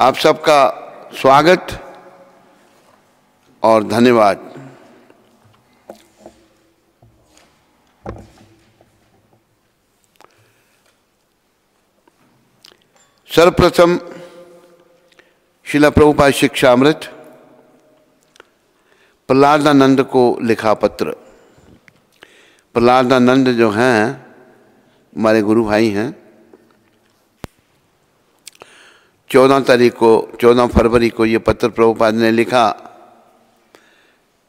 आप सबका स्वागत और धन्यवाद। सर्वप्रथम श्रील प्रभुपाद शिक्षामृत प्रहलादानंद को लिखा पत्र। प्रहलादानंद जो हैं हमारे गुरु भाई हैं। 14 फरवरी को ये पत्र प्रभुपाद ने लिखा।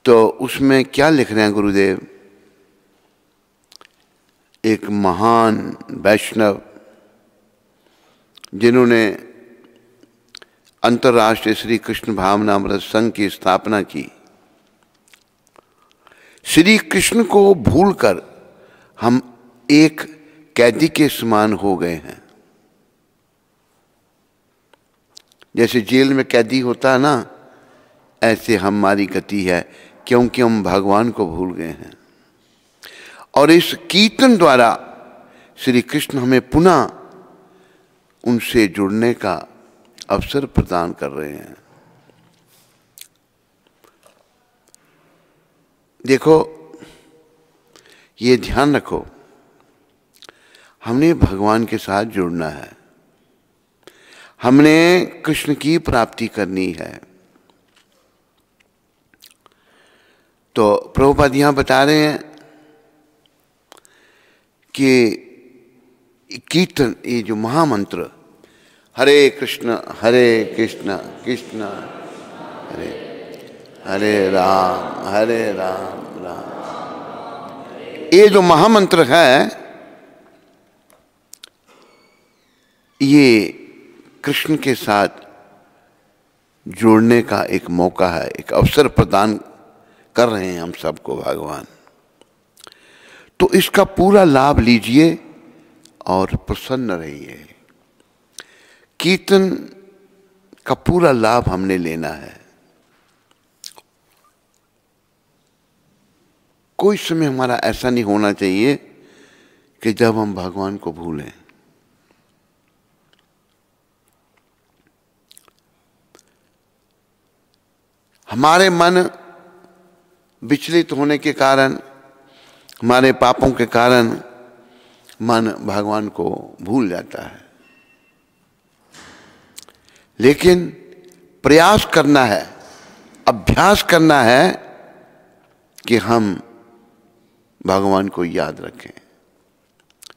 तो उसमें क्या लिख रहे हैं गुरुदेव? एक महान वैष्णव जिन्होंने अंतर्राष्ट्रीय श्री कृष्ण भावनामृत संघ की स्थापना की, श्री कृष्ण को भूलकर हम एक कैदी के समान हो गए हैं। जैसे जेल में कैदी होता है ना, ऐसे हमारी गति है, क्योंकि हम भगवान को भूल गए हैं। और इस कीर्तन द्वारा श्री कृष्ण हमें पुनः उनसे जुड़ने का अवसर प्रदान कर रहे हैं। देखो, ये ध्यान रखो, हमने भगवान के साथ जुड़ना है, हमने कृष्ण की प्राप्ति करनी है। तो प्रभुपाद यहां बता रहे हैं कि कीर्तन, ये जो महामंत्र हरे कृष्ण कृष्ण हरे हरे राम राम, ये जो महामंत्र है, ये कृष्ण के साथ जुड़ने का एक मौका है, एक अवसर प्रदान कर रहे हैं हम सबको भगवान। तो इसका पूरा लाभ लीजिए और प्रसन्न रहिए। कीर्तन का पूरा लाभ हमने लेना है। कोई समय हमारा ऐसा नहीं होना चाहिए कि जब हम भगवान को भूलें। हमारे मन विचलित होने के कारण, हमारे पापों के कारण मन भगवान को भूल जाता है। लेकिन प्रयास करना है, अभ्यास करना है कि हम भगवान को याद रखें,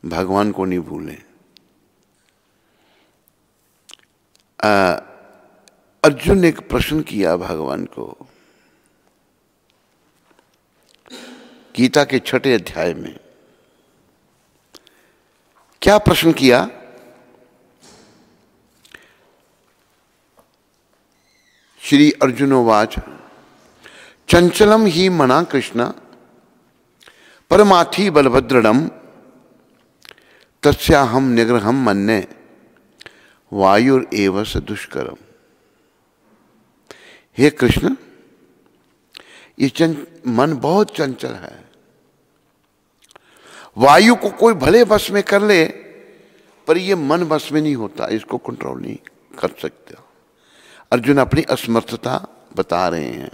भगवान को नहीं भूलें। अर्जुन ने एक प्रश्न किया भगवान को, गीता के 6 अध्याय में। क्या प्रश्न किया? श्री अर्जुनोवाच चंचलम ही मना कृष्ण परमार्थी बलभद्रडम तस्याहम निग्रहम मन्ये वायुर एव स दुष्करम। हे कृष्ण, ये मन बहुत चंचल है। वायु को कोई भले वश में कर ले, पर ये मन वश में नहीं होता, इसको कंट्रोल नहीं कर सकता। अर्जुन अपनी असमर्थता बता रहे हैं।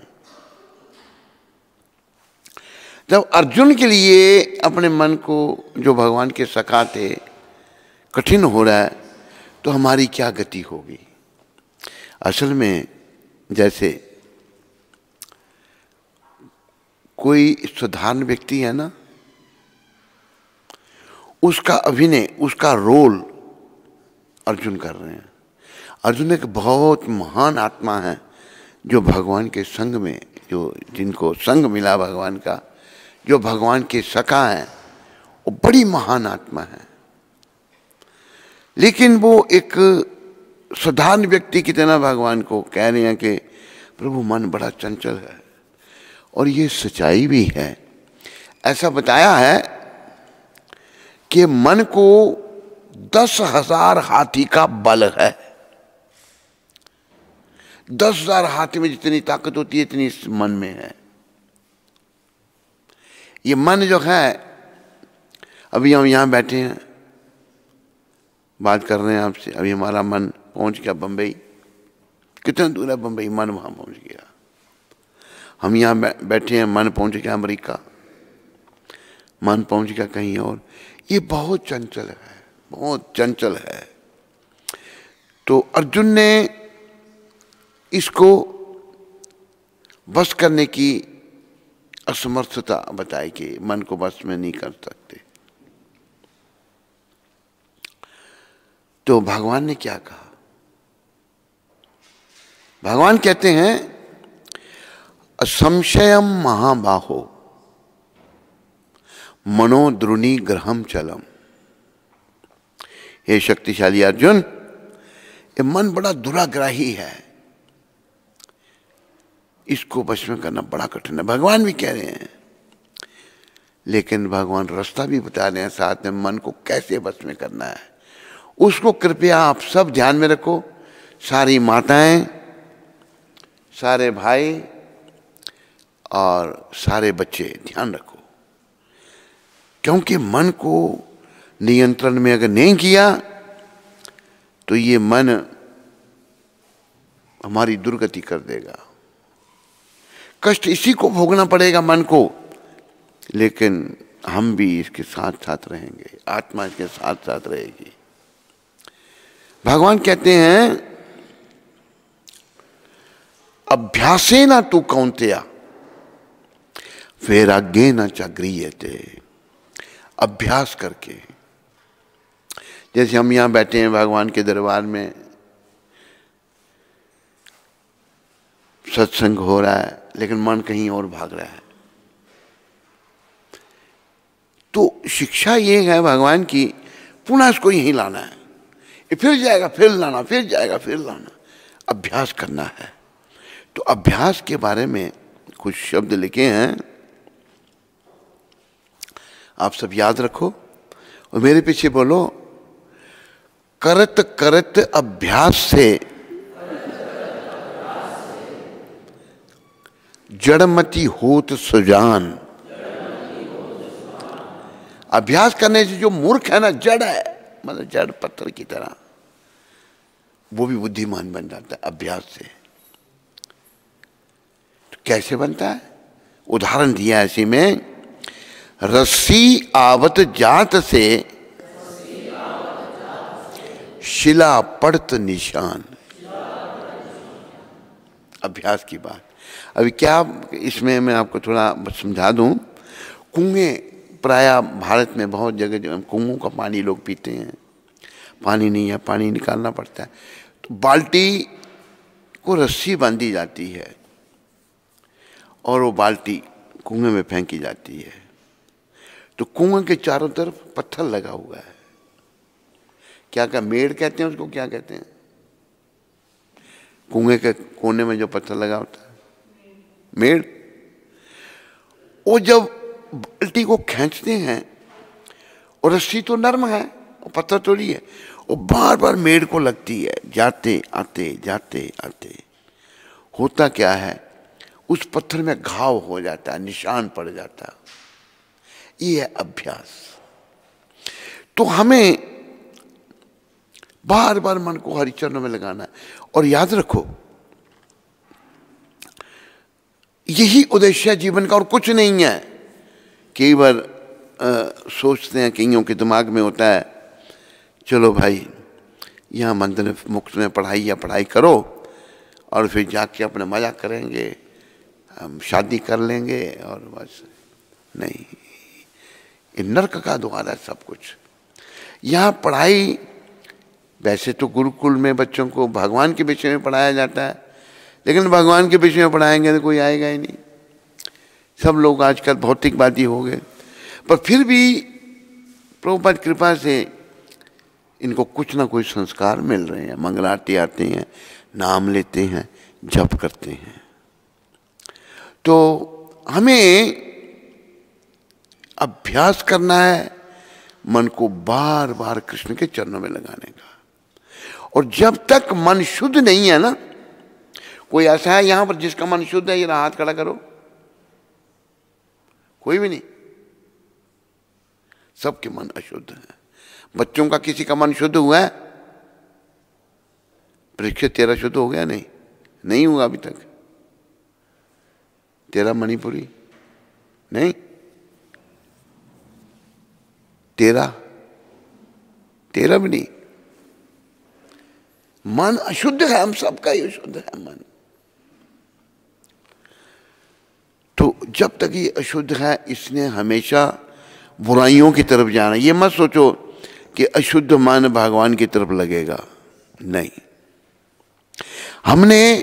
जब अर्जुन के लिए अपने मन को, जो भगवान के सखा थे, कठिन हो रहा है, तो हमारी क्या गति होगी? असल में जैसे कोई साधारण व्यक्ति है ना, उसका अभिनय, उसका रोल अर्जुन कर रहे हैं। अर्जुन एक बहुत महान आत्मा है, जो भगवान के संग में, जो जिनको संग मिला भगवान का, जो भगवान के सखा हैं, वो बड़ी महान आत्मा है। लेकिन वो एक साधारण व्यक्ति की तरह भगवान को कह रहे हैं कि प्रभु मन बड़ा चंचल है। और ये सच्चाई भी है। ऐसा बताया है कि मन को 10,000 हाथी का बल है। 10,000 हाथी में जितनी ताकत होती है, इतनी इस मन में है। ये मन जो है, अभी हम यहाँ बैठे हैं, बात कर रहे हैं आपसे, अभी हमारा मन पहुँच गया बम्बई। कितना दूर है बंबई, मन वहां पहुंच गया। हम यहाँ बैठे हैं, मन पहुंच गया अमेरिका, मन पहुंच गया कहीं और। ये बहुत चंचल है, बहुत चंचल है। तो अर्जुन ने इसको बस करने की असमर्थता बताई कि मन को बस में नहीं कर सकते। तो भगवान ने क्या कहा? भगवान कहते हैं असंशयम महाबाहो मनोद्रुनी ग्रहम चलम। हे शक्तिशाली अर्जुन, ये मन बड़ा दुराग्राही है, इसको वश में करना बड़ा कठिन है। भगवान भी कह रहे हैं, लेकिन भगवान रास्ता भी बता रहे हैं साथ में, मन को कैसे वश में करना है। उसको कृपया आप सब ध्यान में रखो, सारी माताएं, सारे भाई और सारे बच्चे ध्यान रखो, क्योंकि मन को नियंत्रण में अगर नहीं किया तो ये मन हमारी दुर्गति कर देगा। कष्ट इसी को भोगना पड़ेगा मन को, लेकिन हम भी इसके साथ साथ रहेंगे, आत्मा इसके साथ साथ रहेगी। भगवान कहते हैं अभ्यासेन तु कौन्तेय वैराग्येन च गृह्यते। अभ्यास करके, जैसे हम यहां बैठे हैं भगवान के दरबार में, सत्संग हो रहा है लेकिन मन कहीं और भाग रहा है, तो शिक्षा ये है भगवान की, पुनः इसको यहीं लाना है, ये फिर जाएगा फिर लाना, फिर जाएगा फिर लाना, अभ्यास करना है। तो अभ्यास के बारे में कुछ शब्द लिखे हैं, आप सब याद रखो और मेरे पीछे बोलो, करत करत अभ्यास से जड़मती होत सुजान। अभ्यास करने से जो मूर्ख है ना, जड़ है, मतलब जड़ पत्थर की तरह, वो भी बुद्धिमान बन जाता है अभ्यास से। तो कैसे बनता है? उदाहरण दिया ऐसे में, रस्सी आवत जात से शिला पड़त निशान। अभ्यास की बात। अभी क्या इसमें मैं आपको थोड़ा समझा दूं। कुएं प्रायः भारत में बहुत जगह कुओं का पानी लोग पीते हैं, पानी नहीं है, पानी निकालना पड़ता है, तो बाल्टी को रस्सी बांधी जाती है और वो बाल्टी कुएं में फेंकी जाती है। तो कुएं के चारों तरफ पत्थर लगा हुआ है, क्या क्या मेड़ कहते हैं उसको, क्या कहते हैं? कुएं के कोने में जो पत्थर लगा होता है, मेड़। वो जब बाल्टी को खींचते हैं, और रस्सी तो नर्म है, वो पत्थर थोड़ी है, वो बार बार मेड़ को लगती है, जाते आते जाते आते। होता क्या है, उस पत्थर में घाव हो जाता है, निशान पड़ जाता है। ये है अभ्यास। तो हमें बार बार मन को हरिचरणों में लगाना है। और याद रखो, यही उद्देश्य है जीवन का और कुछ नहीं है। कई बार सोचते हैं, कईयों के दिमाग में होता है, चलो भाई यहाँ मंदिर मुक्त में पढ़ाई या पढ़ाई करो और फिर जाके अपने मजा करेंगे, हम शादी कर लेंगे और बस। नहीं, ये नर्क का द्वार है सब कुछ। यहाँ पढ़ाई, वैसे तो गुरुकुल में बच्चों को भगवान के विषय में पढ़ाया जाता है, लेकिन भगवान के विषय में पढ़ाएंगे तो कोई आएगा ही नहीं। सब लोग आजकल भौतिकवादी हो गए, पर फिर भी प्रभुपाद कृपा से इनको कुछ ना कुछ संस्कार मिल रहे हैं। मंगल आरती आते हैं, नाम लेते हैं, जप करते हैं। तो हमें अभ्यास करना है मन को बार बार कृष्ण के चरणों में लगाने का। और जब तक मन शुद्ध नहीं है ना, कोई ऐसा है यहां पर जिसका मन शुद्ध है? ये हाथ खड़ा करो। कोई भी नहीं, सबके मन अशुद्ध है। बच्चों का किसी का मन शुद्ध हुआ है? परीक्षित तेरा शुद्ध हो गया? नहीं। नहीं हुआ अभी तक? तेरा मणिपुरी नहीं, तेरा भी नहीं। मन अशुद्ध है, हम सबका ही अशुद्ध है मन। तो जब तक ये अशुद्ध है, इसने हमेशा बुराइयों की तरफ जाना। ये मत सोचो कि अशुद्ध मन भगवान की तरफ लगेगा, नहीं। हमने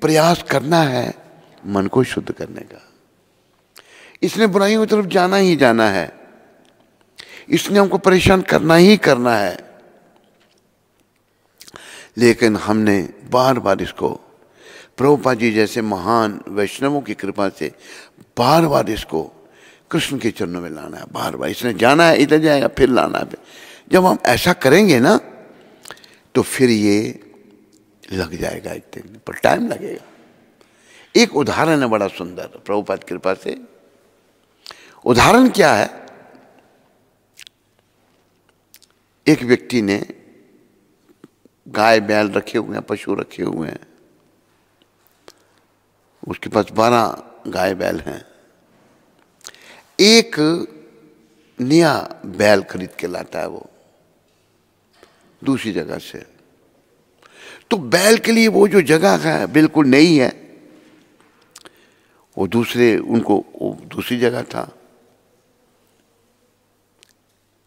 प्रयास करना है मन को शुद्ध करने का। इसने बुराइयों की तरफ जाना ही जाना है, इसने हमको परेशान करना ही करना है। लेकिन हमने बार बार इसको, प्रभुपाद जी जैसे महान वैष्णवों की कृपा से बार बार इसको कृष्ण के चरणों में लाना है। बार बार इसने जाना है, इधर जाएगा, फिर लाना है। जब हम ऐसा करेंगे ना, तो फिर ये लग जाएगा एक दिन, पर टाइम लगेगा। एक उदाहरण है बड़ा सुंदर प्रभुपाद कृपा से। उदाहरण क्या है? एक व्यक्ति ने गाय बैल रखे हुए हैं, पशु रखे हुए हैं, उसके पास 12 गाय बैल हैं। एक नया बैल खरीद के लाता है वो दूसरी जगह से। तो बैल के लिए वो जो जगह है बिल्कुल नई है, वो दूसरी जगह था।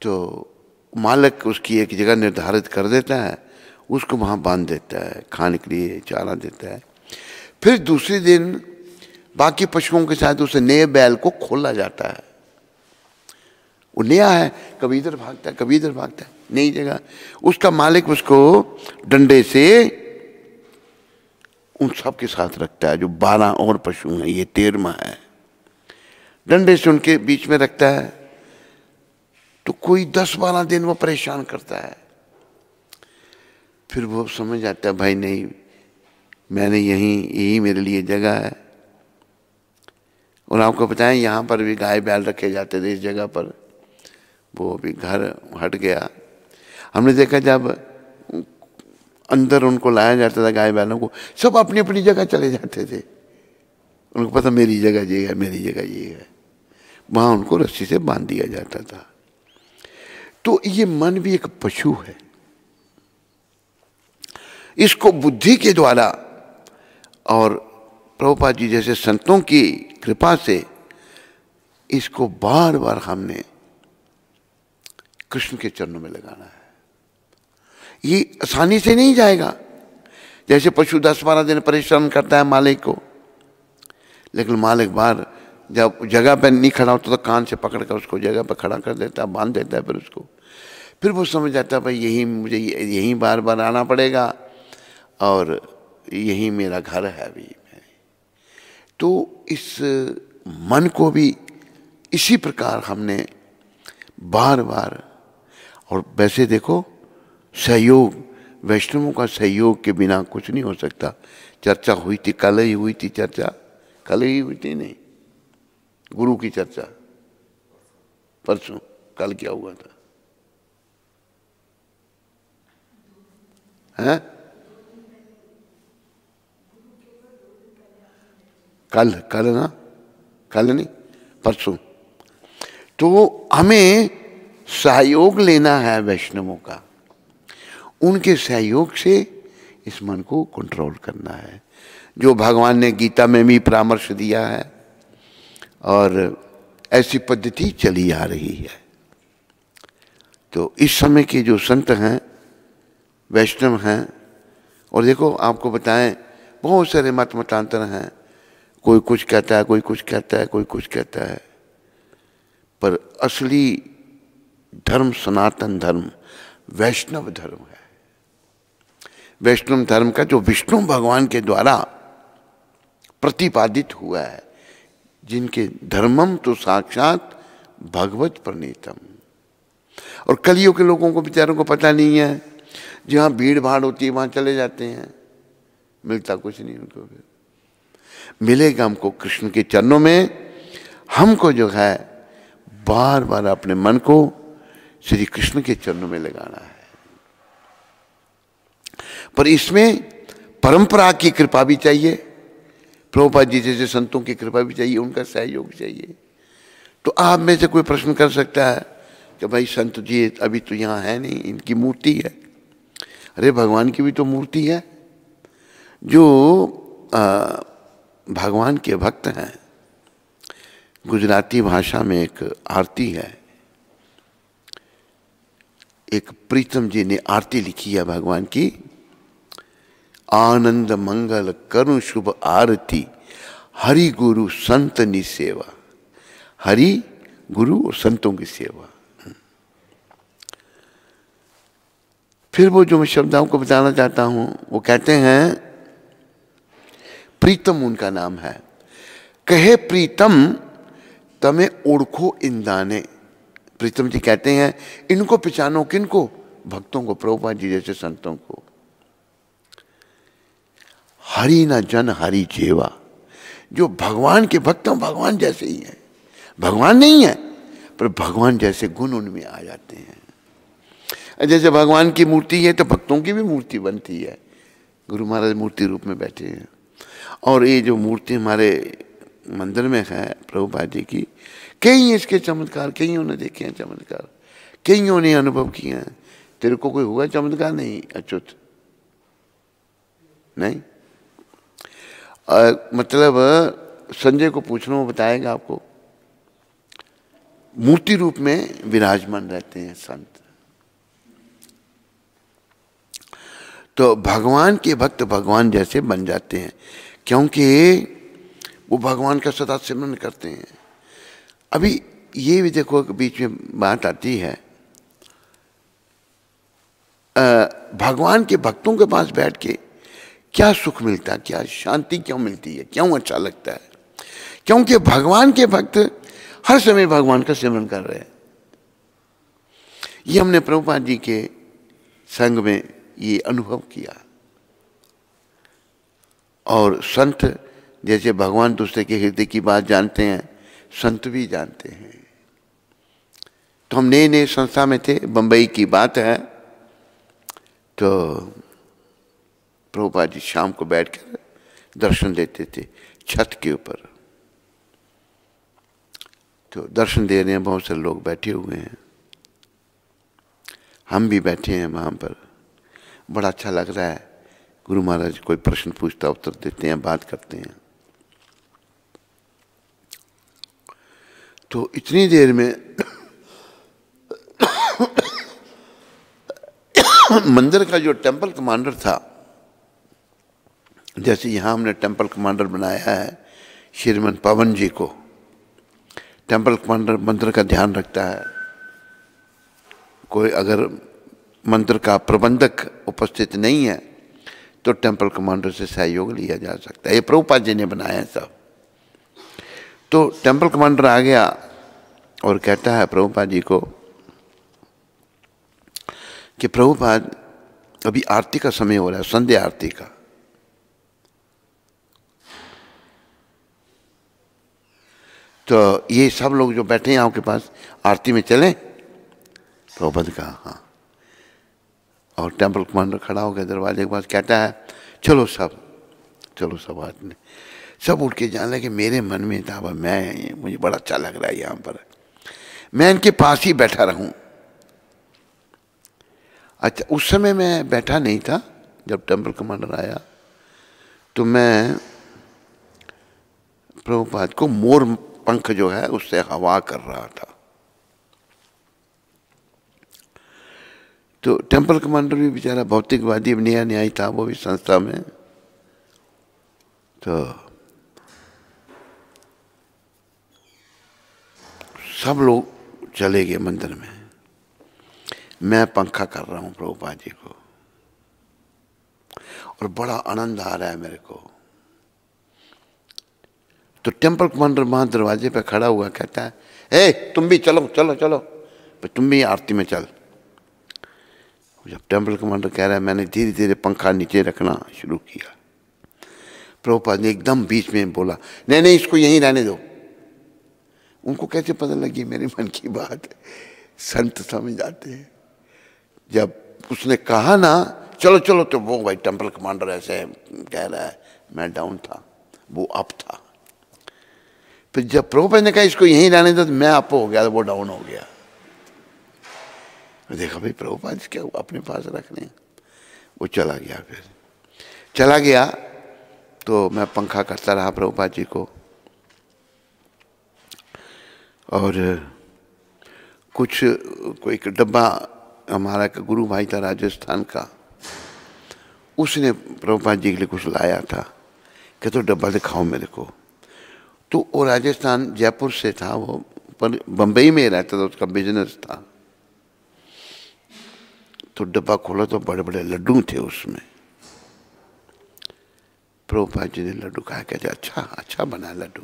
तो मालिक उसकी एक जगह निर्धारित कर देता है, उसको वहाँ बांध देता है, खाने के लिए चारा देता है। फिर दूसरे दिन बाकी पशुओं के साथ उस नए बैल को खोला जाता है। वो नया है, कभी इधर भागता है, कभी इधर भागता है, नई जगह। उसका मालिक उसको डंडे से उन सब के साथ रखता है, जो 12 और पशु हैं, ये 13वां है। डंडे से उनके बीच में रखता है। तो कोई 10-12 दिन वो परेशान करता है। फिर वो समझ जाता है, भाई नहीं, मैंने यही मेरे लिए जगह है। और आपको बताएं, यहाँ पर भी गाय बैल रखे जाते थे इस जगह पर। वो अभी घर हट गया। हमने देखा जब अंदर उनको लाया जाता था गाय बैलों को, सब अपनी अपनी जगह चले जाते थे। उनको पता मेरी जगह ये है, मेरी जगह ये है। वहाँ उनको रस्सी से बांध दिया जाता था। तो ये मन भी एक पशु है। इसको बुद्धि के द्वारा और प्रभुपाद जी जैसे संतों की कृपा से इसको बार बार हमने कृष्ण के चरणों में लगाना है। ये आसानी से नहीं जाएगा। जैसे पशु 10-12 दिन परेशान करता है मालिक को, लेकिन मालिक बार जब जगह पर नहीं खड़ा होता तो कान से पकड़ कर उसको जगह पर खड़ा कर देता है, बांध देता है। फिर वो समझ जाता है, भाई मुझे यहीं बार बार आना पड़ेगा और यही मेरा घर है अभी। तो इस मन को भी इसी प्रकार हमने बार बार, और वैसे देखो सहयोग, वैष्णवों का सहयोग के बिना कुछ नहीं हो सकता। चर्चा हुई थी, कल ही हुई थी चर्चा, कल ही हुई थी नहीं, गुरु की चर्चा परसों। कल क्या हुआ था? हैं? कल ना, कल नहीं, परसों। तो हमें सहयोग लेना है वैष्णवों का। उनके सहयोग से इस मन को कंट्रोल करना है, जो भगवान ने गीता में भी परामर्श दिया है। और ऐसी पद्धति चली आ रही है। तो इस समय के जो संत हैं, वैष्णव हैं, और देखो आपको बताएं, बहुत सारे मत मतांतर हैं। कोई कुछ कहता है, कोई कुछ कहता है, कोई कुछ कहता है, पर असली धर्म, सनातन धर्म वैष्णव धर्म है। वैष्णव धर्म का जो विष्णु भगवान के द्वारा प्रतिपादित हुआ है, जिनके धर्मम तो साक्षात भगवत प्रणीतम। और कलियुग के लोगों को बेचारों को पता नहीं है, जहाँ भीड़ भाड़ होती है वहाँ चले जाते हैं, मिलता कुछ नहीं उनको। फिर मिलेगा हमको कृष्ण के चरणों में। हमको जो है बार बार अपने मन को श्री कृष्ण के चरणों में लगाना है। पर इसमें परंपरा की कृपा भी चाहिए, प्रभुपाद जी जैसे संतों की कृपा भी चाहिए, उनका सहयोग चाहिए। तो आप में से कोई प्रश्न कर सकता है कि भाई संत जी अभी तो यहाँ है नहीं, इनकी मूर्ति है। अरे भगवान की भी तो मूर्ति है। जो भगवान के भक्त हैं, गुजराती भाषा में एक आरती है, एक प्रीतम जी ने आरती लिखी है भगवान की, आनंद मंगल करुण शुभ आरती हरि गुरु संत निसेवा। हरि गुरु और संतों की सेवा। फिर वो जो मैं शब्दाओं को बताना चाहता हूं, वो कहते हैं, प्रीतम उनका नाम है। कहे प्रीतम तमें ओढ़खो इंदाने। प्रीतम जी कहते हैं इनको पहचानो, किनको? भक्तों को, प्रभुपाद जी जैसे संतों को। हरि न जन हरि जेवा। जो भगवान के भक्त हैं भगवान जैसे ही हैं, भगवान नहीं है पर भगवान जैसे गुण उनमें आ जाते हैं। जैसे भगवान की मूर्ति है तो भक्तों की भी मूर्ति बनती है। गुरु महाराज मूर्ति रूप में बैठे हैं, और ये जो मूर्ति हमारे मंदिर में है प्रभुपाद जी की, कई इसके चमत्कार कईयों ने देखे हैं, चमत्कार कईयों ने अनुभव किए हैं। तेरे को कोई हुआ चमत्कार? नहीं अच्युत, नहीं। मतलब संजय को पूछना, वो बताएगा आपको। मूर्ति रूप में विराजमान रहते हैं संत। तो भगवान के भक्त भगवान जैसे बन जाते हैं, क्योंकि वो भगवान का सदा सिमरन करते हैं। अभी ये भी देखो, बीच में बात आती है, भगवान के भक्तों के पास बैठ के क्या सुख मिलता है, क्या शांति क्यों मिलती है, क्यों अच्छा लगता है? क्योंकि भगवान के भक्त हर समय भगवान का सिमरन कर रहे हैं। ये हमने प्रभुपाद जी के संग में ये अनुभव किया। और संत जैसे भगवान दूसरे के हृदय की बात जानते हैं, संत भी जानते हैं। तो हम नए नए संस्था में थे, बंबई की बात है, तो प्रभुपाद जी शाम को बैठकर दर्शन देते थे छत के ऊपर। तो दर्शन दे रहे हैं, बहुत सारे लोग बैठे हुए हैं, हम भी बैठे हैं वहाँ पर। बड़ा अच्छा लग रहा है। गुरु महाराज कोई प्रश्न पूछता, उत्तर देते हैं, बात करते हैं। तो इतनी देर में मंदिर का जो टेंपल कमांडर था, जैसे यहाँ हमने टेंपल कमांडर बनाया है श्रीमन पवन जी को, टेंपल कमांडर मंदिर का ध्यान रखता है। कोई अगर मंदिर का प्रबंधक उपस्थित नहीं है तो टेंपल कमांडर से सहयोग लिया जा सकता है। ये प्रभुपाद जी ने बनाया है सब। तो टेंपल कमांडर आ गया और कहता है प्रभुपाद जी को कि प्रभुपाद अभी आरती का समय हो रहा है, संध्या आरती का। तो ये सब लोग जो बैठे हैं आपके पास, आरती में चलें? प्रभुपाद कहा हाँ। और टेंपल कमांडर खड़ा हो गया दरवाजे के पास, कहता है चलो सब आदमी सब उठ के जाने लगे। मेरे मन में था मुझे बड़ा अच्छा लग रहा है यहाँ पर, मैं इनके पास ही बैठा रहूं। अच्छा, उस समय मैं बैठा नहीं था। जब टेंपल कमांडर आया तो मैं प्रभुपाद को मोर पंख जो है उससे हवा कर रहा था। तो टेंपल कमांडर भी बेचारा भौतिकवादी नया न्याय था, वो भी संस्था में। तो सब लोग चले गए मंदिर में, मैं पंखा कर रहा हूं प्रभुपाद जी को, और बड़ा आनंद आ रहा है मेरे को। तो टेंपल कमांडर वहां दरवाजे पे खड़ा हुआ कहता है, ए तुम भी चलो चलो चलो, तुम भी आरती में चल। जब टेंपल कमांडर कह रहा है, मैंने धीरे धीरे पंखा नीचे रखना शुरू किया। प्रभुपाद ने एकदम बीच में बोला, नहीं नहीं इसको यहीं रहने दो। उनको कैसे पता लगी मेरे मन की बात? संत समझ जाते हैं। जब उसने कहा ना चलो चलो, तो वो भाई टेम्पल कमांडर ऐसे कह रहा है, मैं डाउन था, वो अप था। फिर जब प्रभुपाद ने कहा इसको यहीं रहने दो, तो मैं अप हो गया, तो वो डाउन हो गया। देखा भाई प्रभुपाद क्या अपने पास रखने, वो चला गया। फिर चला गया तो मैं पंखा करता रहा प्रभुपाद जी को, और कुछ कोई एक डब्बा, हमारा एक गुरु भाई था राजस्थान का, उसने प्रभुपाद जी के लिए कुछ लाया था, कि तो डब्बा दिखाओ मेरे को। तो वो राजस्थान जयपुर से था वो, पर बम्बई में रहता था, उसका बिजनेस था। तो डब्बा खोला तो बड़े बड़े लड्डू थे उसमें। प्रभुपाद जी ने लड्डू खाया, कहते अच्छा अच्छा बना लड्डू।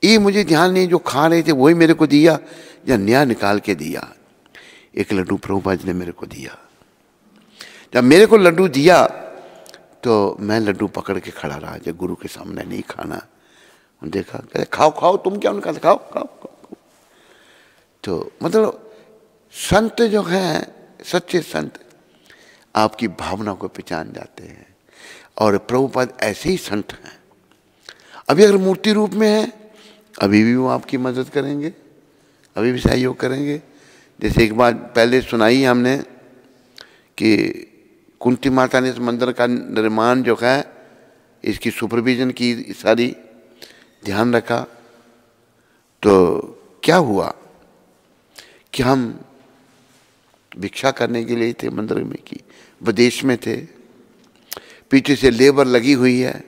ये मुझे ध्यान नहीं, जो खा रहे थे वही मेरे को दिया या नया निकाल के दिया। एक लड्डू प्रभुपाद जी ने मेरे को दिया। जब मेरे को लड्डू दिया तो मैं लड्डू पकड़ के खड़ा रहा, जब गुरु के सामने नहीं खाना। देखा, कहते खाओ खाओ, तुम क्या उनका, खाओ खाओ खाओ। तो मतलब संत जो हैं, सच्चे संत आपकी भावना को पहचान जाते हैं, और प्रभुपाद ऐसे ही संत हैं। अभी अगर मूर्ति रूप में है, अभी भी वो आपकी मदद करेंगे, अभी भी सहयोग करेंगे। जैसे एक बार पहले सुनाई हमने कि कुंती माता ने इस मंदिर का निर्माण जो है, इसकी सुपरविजन की, सारी ध्यान रखा। तो क्या हुआ कि हम भिक्षा करने के लिए थे मंदिर में, की विदेश में थे, पीछे से लेबर लगी हुई है।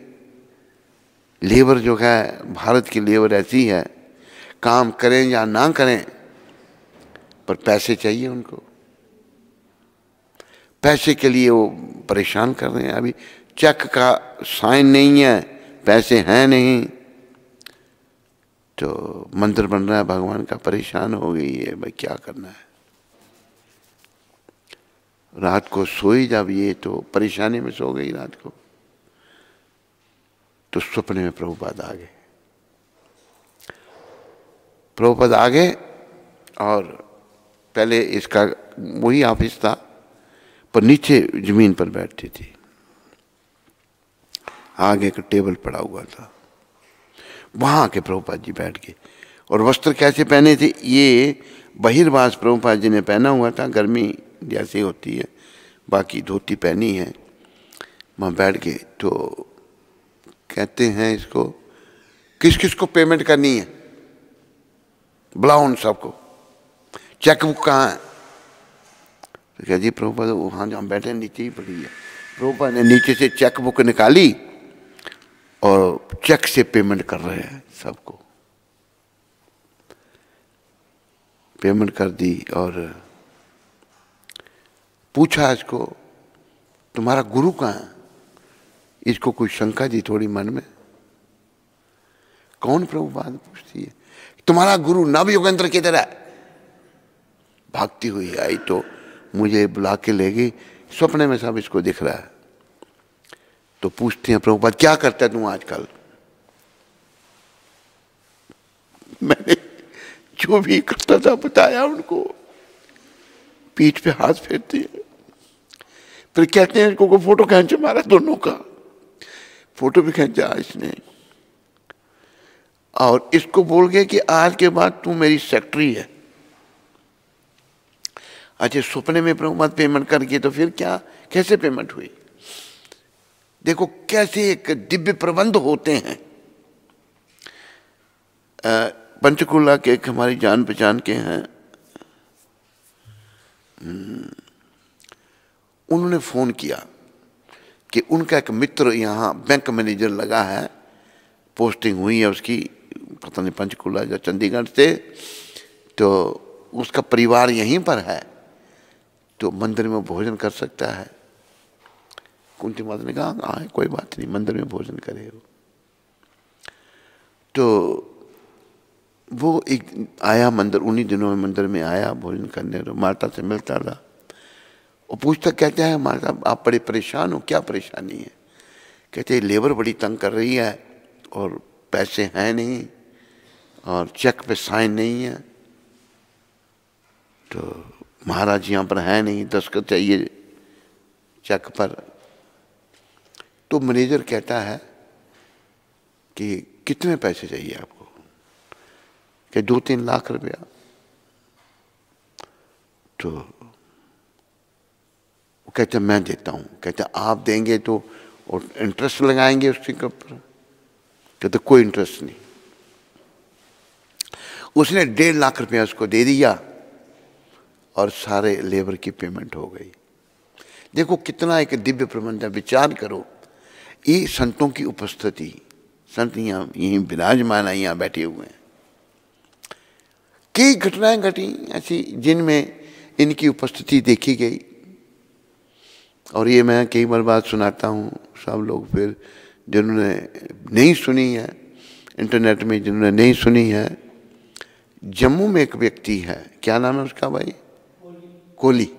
लेबर जो है, भारत की लेबर ऐसी है, काम करें या ना करें पर पैसे चाहिए उनको, पैसे के लिए वो परेशान कर रहे हैं। अभी चेक का साइन नहीं है, पैसे हैं नहीं, तो मंदिर बन रहा है भगवान का, परेशान हो गई है भाई क्या करना है। रात को सोई जब ये, तो परेशानी में सो गई रात को। तो सपने में प्रभुपाद आ गए। प्रभुपाद आ गए और पहले इसका वही ऑफिस था, पर नीचे जमीन पर बैठती थी, आगे एक टेबल पड़ा हुआ था, वहां आके प्रभुपाद जी बैठ गए। और वस्त्र कैसे पहने थे, ये बहिर्वास प्रभुपाद जी ने पहना हुआ था, गर्मी जैसे होती है, बाकी धोती पहनी है। वहाँ बैठ गए तो कहते हैं इसको, किस किस को पेमेंट करनी है, बुलाओ उन सबको, चेकबुक कहाँ है। तो कह जी प्रभुपाद वहाँ जहाँ बैठे नीचे ही पड़ी है। प्रभुपाद ने नीचे से चेकबुक निकाली और चेक से पेमेंट कर रहे हैं सबको, पेमेंट कर दी। और पूछा इसको, तुम्हारा गुरु कहाँ है। इसको कोई शंका दी थोड़ी मन में, कौन प्रभुपाद पूछती है, तुम्हारा गुरु नव योगेंद्र किधर है। भागती हुई आई तो मुझे बुला के ले गई, सपने में सब इसको दिख रहा है। तो पूछते हैं प्रभुपाद क्या करता है तू आजकल। मैंने जो भी करता था बताया उनको, पीठ पे हाथ फेरते हैं। फिर कहते हैं इनको फोटो खींच मारा, दोनों का फोटो भी खींचा इसने, और इसको बोल गए कि आज के बाद तू मेरी सेक्रेटरी है। अच्छा, सपने में प्रभुपाद पेमेंट करके, तो फिर क्या, कैसे पेमेंट हुई। देखो कैसे एक दिव्य प्रबंध होते हैं। पंचकुला के एक हमारी जान पहचान के हैं, उन्होंने फोन किया कि उनका एक मित्र यहाँ बैंक मैनेजर लगा है, पोस्टिंग हुई है उसकी, पता नहीं पंचकुला या चंडीगढ़ से, तो उसका परिवार यहीं पर है, तो मंदिर में भोजन कर सकता है। कुंती माता ने कहा हाँ कोई बात नहीं, मंदिर में भोजन करे हो। तो वो एक आया मंदिर, उन्हीं दिनों में मंदिर में आया भोजन करने, तो माता से मिलता रहा। वो पूछता कहते हैं माता आप बड़े परेशान हो, क्या परेशानी है। कहते लेबर बड़ी तंग कर रही है और पैसे हैं नहीं और चेक पे साइन नहीं है, तो महाराज यहाँ पर है नहीं, दस्तखत चाहिए चेक पर, तो मैनेजर कहता है कि कितने पैसे चाहिए आपको, कि 2-3 लाख रुपया। तो वो कहते मैं देता हूँ। कहते आप देंगे तो और इंटरेस्ट लगाएंगे उसके ऊपर। कहते कोई इंटरेस्ट नहीं। उसने 1.5 लाख रुपया उसको दे दिया और सारे लेबर की पेमेंट हो गई। देखो कितना एक दिव्य प्रबंध है। विचार करो, ये संतों की उपस्थिति, संत यहाँ यहीं विराजमान है, यहाँ बैठे हुए हैं। कई घटनाएं घटी ऐसी जिनमें इनकी उपस्थिति देखी गई। और ये मैं कई बार बात सुनाता हूँ, सब लोग फिर जिन्होंने नहीं सुनी है इंटरनेट में, जिन्होंने नहीं सुनी है, जम्मू में एक व्यक्ति है, क्या नाम है उसका भाई? कोली।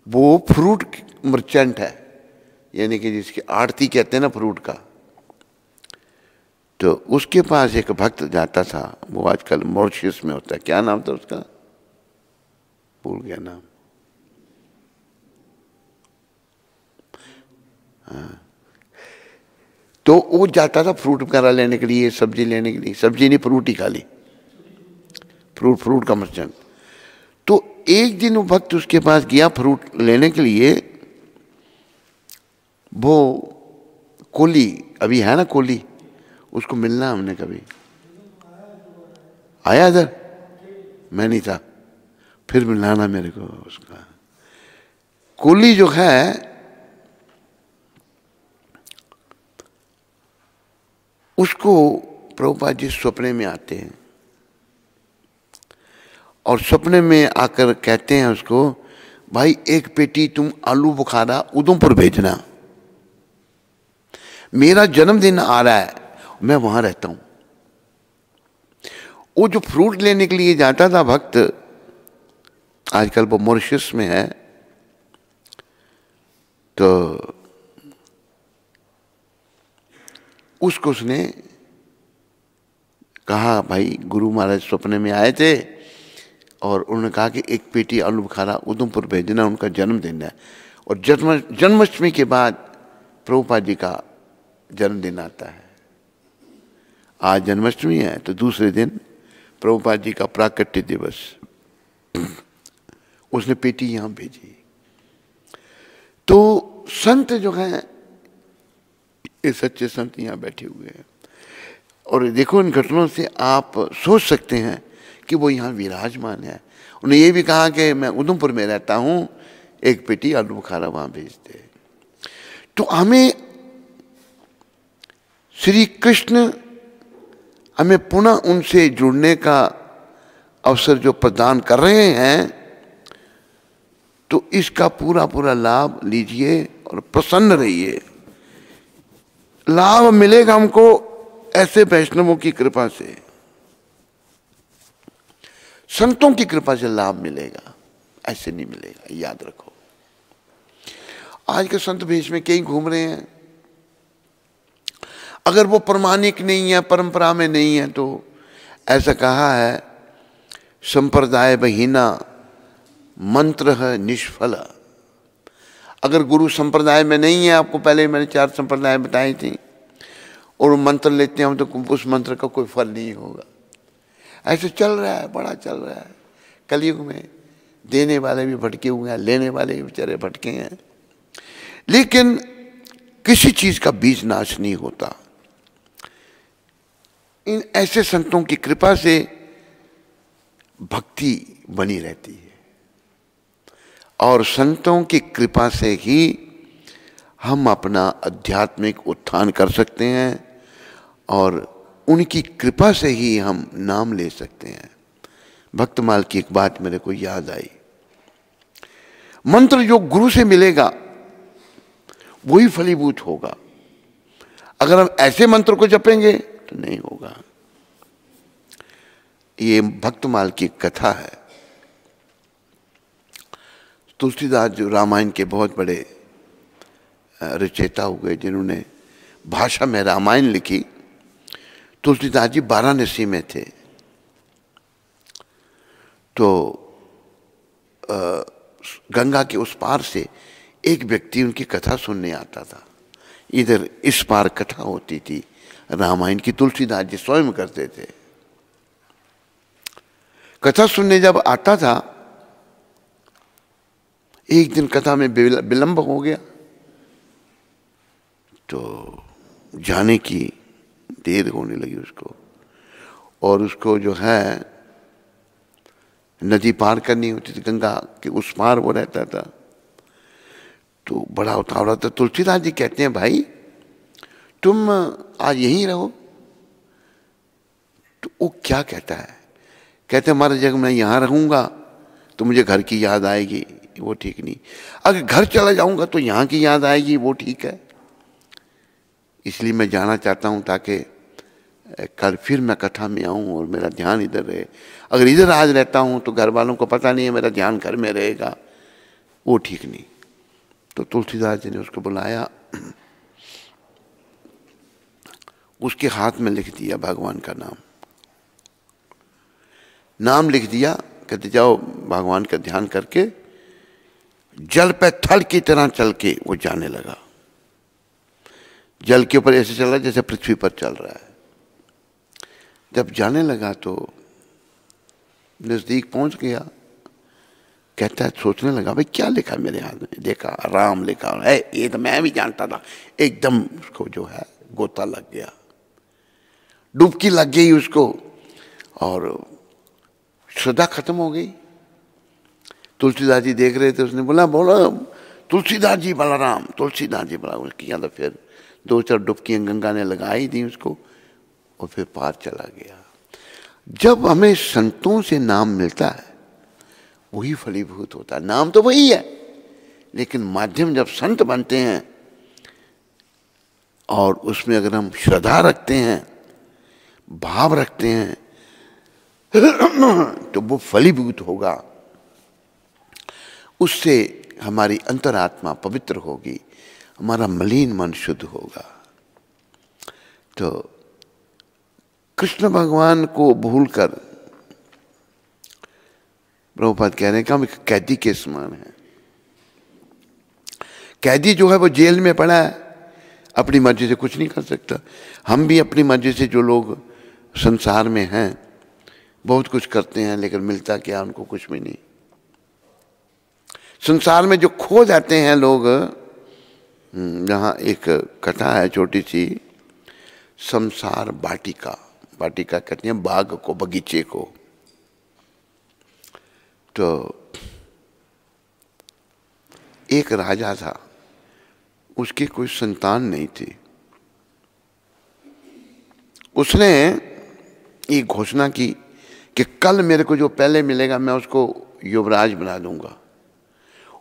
वो फ्रूट मर्चेंट है, यानी कि जिसकी आड़ती कहते हैं ना फ्रूट का। तो उसके पास एक भक्त जाता था, वो आजकल मॉरिशस में होता है। क्या नाम था उसका? भूल गया नाम। हाँ, तो वो जाता था फ्रूट वगैरह लेने के लिए, सब्जी लेने के लिए, सब्जी नहीं फ्रूट ही खाली, फ्रूट का मर्चेंट। तो एक दिन वो भक्त उसके पास गया फ्रूट लेने के लिए। वो कोली अभी है ना, कोली, उसको मिलना हमने कभी आया इधर, मैं नहीं था, फिर मिलाना मेरे को उसका। कोली जो है उसको प्रभुपाद जी सपने में आते हैं और सपने में आकर कहते हैं उसको, भाई एक पेटी तुम आलू बुखारा उधमपुर भेजना, मेरा जन्मदिन आ रहा है, मैं वहां रहता हूं। वो जो फ्रूट लेने के लिए जाता था भक्त, आजकल वो मॉरिशस में है, तो उसको उसने कहा, भाई गुरु महाराज सपने में आए थे और उन्होंने कहा कि एक पेटी आलू बुखारा उधमपुर भेजना, उनका जन्मदिन है। और जन्माष्टमी के बाद प्रभुपाद जी का जन्मदिन आता है। आज जन्माष्टमी है तो दूसरे दिन प्रभुपाद जी का प्राकट्य दिवस। उसने पेटी यहां भेजी। तो संत जो हैं, ये सच्चे संत यहाँ बैठे हुए हैं। और देखो इन घटनाओं से आप सोच सकते हैं कि वो यहाँ विराजमान है। उन्हें ये भी कहा कि मैं उधमपुर में रहता हूँ, एक पेटी आलू बुखारा वहाँ भेज दे। तो हमें श्री कृष्ण हमें पुनः उनसे जुड़ने का अवसर जो प्रदान कर रहे हैं, तो इसका पूरा पूरा लाभ लीजिए और प्रसन्न रहिए। लाभ मिलेगा हमको ऐसे वैष्णवों की कृपा से, संतों की कृपा से लाभ मिलेगा, ऐसे नहीं मिलेगा, याद रखो। आज के संत भेष में कहीं घूम रहे हैं, अगर वो प्रमाणिक नहीं है, परंपरा में नहीं है, तो ऐसा कहा है, संप्रदाय बहीना मंत्र है निष्फल। अगर गुरु संप्रदाय में नहीं है, आपको पहले मैंने 4 संप्रदाय बताई थी, और मंत्र लेते हैं तो उस मंत्र का कोई फल नहीं होगा। ऐसे चल रहा है, बड़ा चल रहा है कलयुग में। देने वाले भी भटके हुए हैं, लेने वाले भी बेचारे भटके हैं। लेकिन किसी चीज का बीज नाश नहीं होता। इन ऐसे संतों की कृपा से भक्ति बनी रहती है, और संतों की कृपा से ही हम अपना आध्यात्मिक उत्थान कर सकते हैं, और उनकी कृपा से ही हम नाम ले सकते हैं। भक्तमाल की एक बात मेरे को याद आई, मंत्र जो गुरु से मिलेगा वही फलीभूत होगा। अगर हम ऐसे मंत्र को जपेंगे तो नहीं होगा। ये भक्तमाल की कथा है। तुलसीदास जो रामायण के बहुत बड़े रचयिता हुए, जिन्होंने भाषा में रामायण लिखी, तुलसीदास जी वाराणसी में थे। तो गंगा के उस पार से एक व्यक्ति उनकी कथा सुनने आता था। इधर इस पार कथा होती थी रामायण की, तुलसीदास जी स्वयं करते थे। कथा सुनने जब आता था, एक दिन कथा में विलंब हो गया तो जाने की देर होने लगी उसको, और उसको जो है नदी पार करनी होती थी, गंगा के उस पार वो रहता था। तो बड़ा उतावला था। तुलसीदास जी कहते हैं, भाई तुम आज यहीं रहो। तो वो क्या कहता है, कहते हैं महाराज जब मैं यहाँ रहूँगा तो मुझे घर की याद आएगी, वो ठीक नहीं। अगर घर चला जाऊँगा तो यहाँ की याद आएगी, वो ठीक है। इसलिए मैं जाना चाहता हूँ ताकि कल फिर मैं कथा में आऊँ और मेरा ध्यान इधर रहे। अगर इधर आज रहता हूँ तो घर वालों को पता नहीं है मेरा ध्यान घर में रहेगा, वो ठीक नहीं। तो तुलसीदास जी ने उसको बुलाया, उसके हाथ में लिख दिया भगवान का नाम लिख दिया। कहते जाओ भगवान का ध्यान करके। जल पे थल की तरह चल के वो जाने लगा। जल के ऊपर ऐसे चल रहा है जैसे पृथ्वी पर चल रहा है। जब जाने लगा तो नजदीक पहुंच गया। कहता है, सोचने लगा भाई क्या लिखा मेरे हाथ में। देखा राम लिखा है, ये तो मैं भी जानता था। एकदम उसको जो है गोता लग गया, डुबकी लग गई उसको, और श्रद्धा खत्म हो गई। तुलसीदास जी देख रहे थे, उसने बोला तुलसीदास जी बलराम, तुलसीदास जी बलराम किया। तो फिर 2-4 डुबकियां गंगा ने लगाई दी उसको, और फिर पार चला गया। जब हमें संतों से नाम मिलता है वही फलीभूत होता है। नाम तो वही है, लेकिन माध्यम जब संत बनते हैं और उसमें अगर हम श्रद्धा रखते हैं, भाव रखते हैं, तो वो फलीभूत होगा। उससे हमारी अंतरात्मा पवित्र होगी, हमारा मलिन मन शुद्ध होगा। तो कृष्ण भगवान को भूलकर प्रभुपाद कह रहे हैं कि हम कैदी के समान है। कैदी जो है वो जेल में पड़ा है, अपनी मर्जी से कुछ नहीं कर सकता। हम भी अपनी मर्जी से, जो लोग संसार में हैं बहुत कुछ करते हैं, लेकिन मिलता क्या उनको, कुछ भी नहीं। संसार में जो खो जाते हैं लोग, जहाँ एक कथा है छोटी सी, संसार बाटिका। बाटिका कहते हैं बाग को, बगीचे को। तो एक राजा था, उसकी कोई संतान नहीं थी। उसने एक घोषणा की कि कल मेरे को जो पहले मिलेगा मैं उसको युवराज बना दूंगा,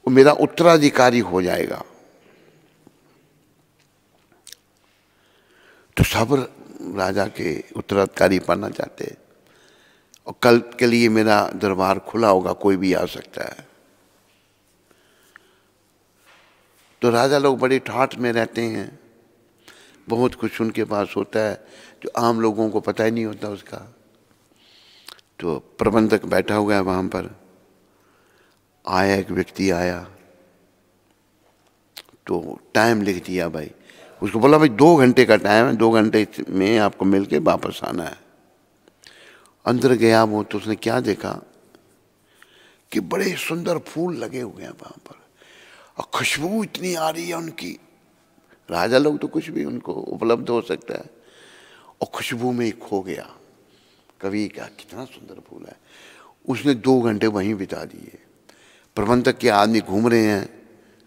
वो मेरा उत्तराधिकारी हो जाएगा। तो सब राजा के उत्तराधिकारी बनना चाहते, और कल के लिए मेरा दरबार खुला होगा, कोई भी आ सकता है। तो राजा लोग बड़ी ठाठ में रहते हैं, बहुत कुछ उनके पास होता है जो आम लोगों को पता ही नहीं होता उसका। तो प्रबंधक बैठा हुआ है वहाँ पर, आया एक व्यक्ति आया, तो टाइम लिख दिया भाई। उसको बोला भाई 2 घंटे का टाइम है, 2 घंटे में आपको मिल के वापस आना है। अंदर गया वो, तो उसने क्या देखा कि बड़े सुंदर फूल लगे हुए हैं वहाँ पर, और खुशबू इतनी आ रही है उनकी। राजा लोग तो कुछ भी उनको उपलब्ध हो सकता है, और खुशबू में ही खो गया। कवि क्या कितना सुंदर फूल है। उसने 2 घंटे वहीं बिता दिए। प्रबंधक के आदमी घूम रहे हैं,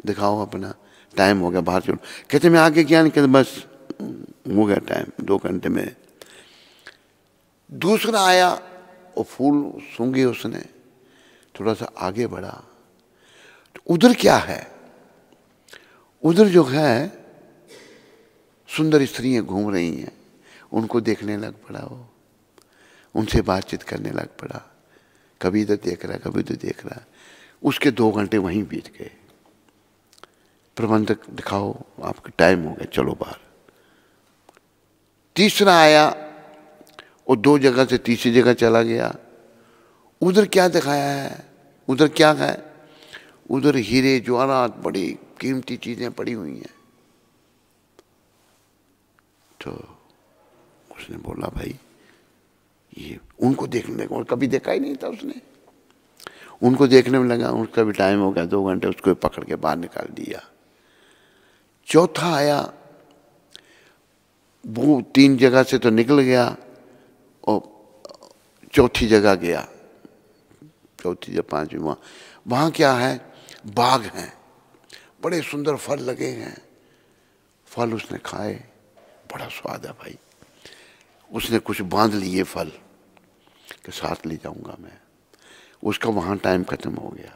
दिखाओ अपना, टाइम हो गया, बाहर चलो। कहते मैं आगे क्या नहीं, कहते बस हो गया टाइम, 2 घंटे में। दूसरा आया, वो फूल सूंघे उसने, थोड़ा सा आगे बढ़ा, तो उधर क्या है, उधर जो है सुंदर स्त्रियां घूम रही हैं, उनको देखने लग पड़ा वो, उनसे बातचीत करने लग पड़ा। कभी इधर देख रहा है, कभी उधर देख रहा है। उसके 2 घंटे वहीं बीत गए। प्रबंधक दिखाओ आपका टाइम हो गया, चलो बाहर। तीसरा आया, वो 2 जगह से तीसरी जगह चला गया। उधर क्या दिखाया है, उधर क्या है, उधर हीरे जवाहरात, बड़ी कीमती चीजें पड़ी हुई हैं। तो उसने बोला भाई ये उनको देखने लगा, और कभी देखा ही नहीं था उसने। उनको देखने में लगा, उसका भी टाइम हो गया, 2 घंटे, उसको पकड़ के बाहर निकाल दिया। चौथा आया, वो 3 जगह से तो निकल गया और चौथी जगह गया, चौथी या 5वीं, वहां क्या है, बाग हैं, बड़े सुंदर फल लगे हैं। फल उसने खाए, बड़ा स्वाद है भाई। उसने कुछ बांध लिए फल के साथ ले जाऊंगा मैं। उसका वहां टाइम खत्म हो गया।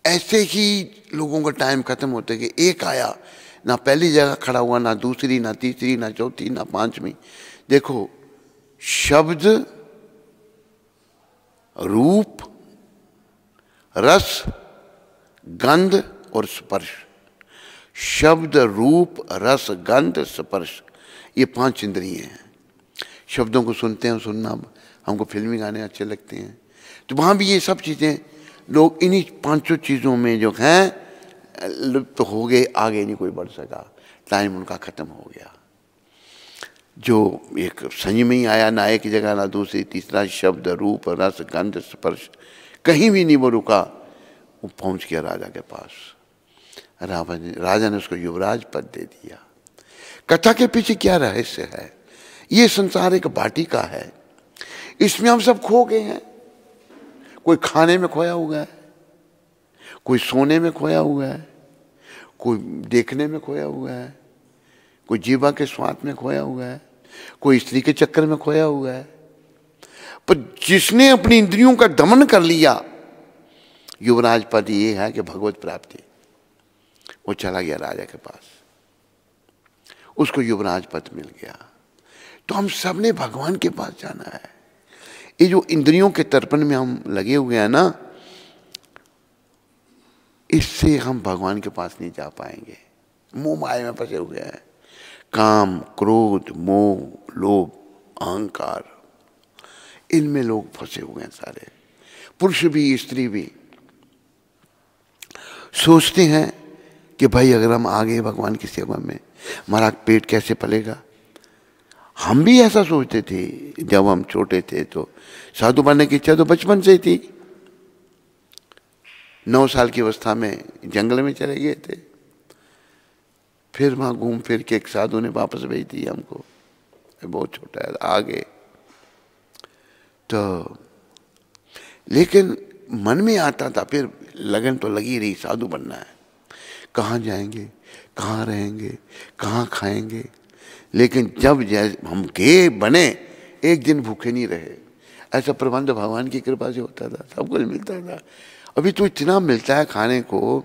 ऐसे ही लोगों का टाइम खत्म होते कि एक आया, ना पहली जगह खड़ा हुआ, ना दूसरी, ना तीसरी, ना चौथी, ना 5वीं। देखो, शब्द, रूप, रस, गंध और स्पर्श। शब्द, रूप, रस, गंध, स्पर्श, ये 5 इंद्रियां हैं। शब्दों को सुनते हैं, सुनना हमको फिल्मी गाने अच्छे लगते हैं, तो वहां भी ये सब चीजें, लोग इन्हीं 5 चीजों में जो हैं लुप्त हो गए, आगे नहीं कोई बढ़ सका, टाइम उनका खत्म हो गया। जो एक संयमी आया, ना एक जगह ना दूसरी, तीसरा शब्द, रूप, रस, गंध, स्पर्श, कहीं भी नहीं वो रुका, वो पहुंच गया राजा के पास। राजा ने उसको युवराज पद दे दिया। कथा के पीछे क्या रहस्य है? ये संसार एक वाटिका है, इसमें हम सब खो गए हैं। कोई खाने में खोया हुआ है, कोई सोने में खोया हुआ है, कोई देखने में खोया हुआ है, कोई जीवा के स्वाद में खोया हुआ है, कोई स्त्री के चक्कर में खोया हुआ है। पर जिसने अपनी इंद्रियों का दमन कर लिया, युवराज पद ये है कि भगवत प्राप्ति। वो चला गया राजा के पास, उसको युवराज पद मिल गया। तो हम सब ने भगवान के पास जाना है। ये जो इंद्रियों के तर्पण में हम लगे हुए हैं ना, इससे हम भगवान के पास नहीं जा पाएंगे। मोह माया में फंसे हुए हैं। काम, क्रोध, मोह, लोभ, अहंकार, इनमें लोग फंसे हुए हैं सारे। पुरुष भी स्त्री भी सोचते हैं कि भाई अगर हम आ गए भगवान की सेवा में, हमारा पेट कैसे पलेगा। हम भी ऐसा सोचते थे जब हम छोटे थे। तो साधु बनने की इच्छा तो बचपन से ही थी। 9 साल की अवस्था में जंगल में चले गए थे, फिर वहां घूम फिर के एक साधु ने वापस भेज दिया हमको, बहुत छोटा है, आ गए। तो लेकिन मन में आता था, फिर लगन तो लगी रही, साधु बनना है। कहाँ जाएंगे, कहाँ रहेंगे, कहाँ खाएंगे। लेकिन जब हम गए बने, एक दिन भूखे नहीं रहे। ऐसा प्रबंध भगवान की कृपा से होता था, सब कुछ मिलता था। अभी तो इतना मिलता है खाने को,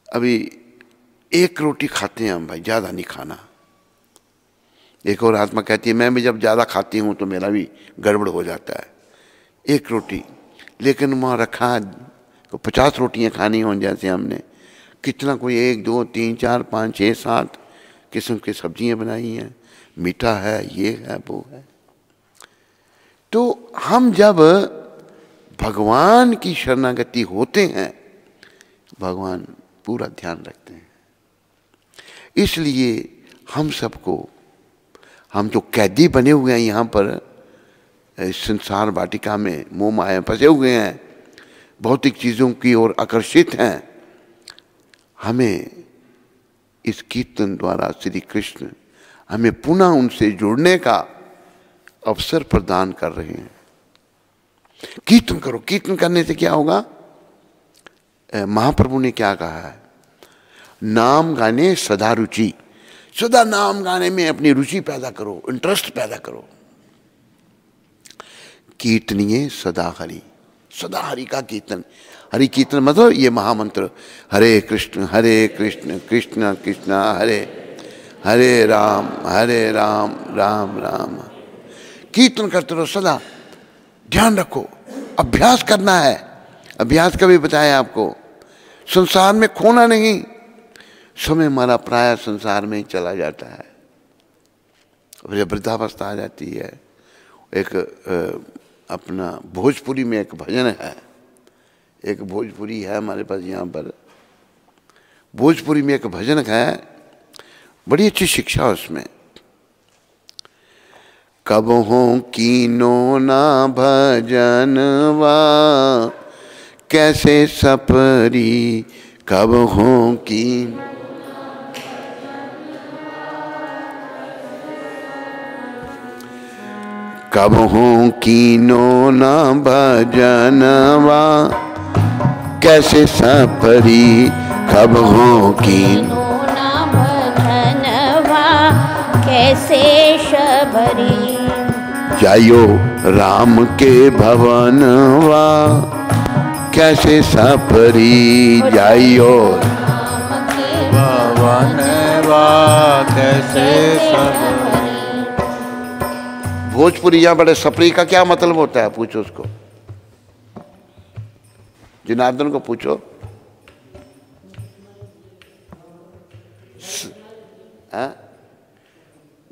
अभी 1 रोटी खाते हैं हम भाई, ज़्यादा नहीं खाना। एक और आत्मा कहती है मैं भी जब ज़्यादा खाती हूँ तो मेरा भी गड़बड़ हो जाता है। 1 रोटी, लेकिन वहाँ रखा तो 50 रोटियाँ खानी हों जैसे हमने, कितना कोई 1, 2, 3, 4, 5, 6, 7 किस्म की सब्जियाँ बनाई हैं, मीठा है, ये है, वो है। तो हम जब भगवान की शरणागति होते हैं, भगवान पूरा ध्यान रखते हैं। इसलिए हम सबको, हम जो कैदी बने हुए हैं यहाँ पर संसार वाटिका में, मोह माया फंसे हुए हैं, भौतिक चीज़ों की ओर आकर्षित हैं, हमें इस कीर्तन द्वारा श्री कृष्ण हमें पुनः उनसे जुड़ने का अवसर प्रदान कर रहे हैं। कीर्तन करो। कीर्तन करने से क्या होगा? महाप्रभु ने क्या कहा है? नाम गाने सदा रुचि। सदा नाम गाने में अपनी रुचि पैदा करो, इंटरेस्ट पैदा करो। कीर्तनीय सदा हरि, सदा हरि का कीर्तन। हरि कीर्तन मतलब ये महामंत्र, हरे कृष्ण कृष्ण कृष्ण हरे हरे, राम राम राम। कीर्तन करते रहो सदा। ध्यान रखो, अभ्यास करना है। अभ्यास कभी बताया आपको, संसार में खोना नहीं। समय हमारा प्राय संसार में ही चला जाता है। जब वृद्धावस्था आ जाती है, एक अपना भोजपुरी में एक भजन है, एक भोजपुरी है हमारे पास यहाँ पर, भोजपुरी में एक भजन है, बड़ी अच्छी शिक्षा उसमें। कब हो कीनो ना भजनवा कैसे सपरी, कब हो कीनो कब हो कीनो ना भजनवा कैसे सपरी, कब हो कीनो ना भजनवा कैसे शबरी। जायो राम के भवनवा कैसे सपरी, जायो राम के भवनवा कैसे सपरी। भोजपुरी यहाँ बड़े सपरी का क्या मतलब होता है, पूछो उसको, जनार्दन को पूछो।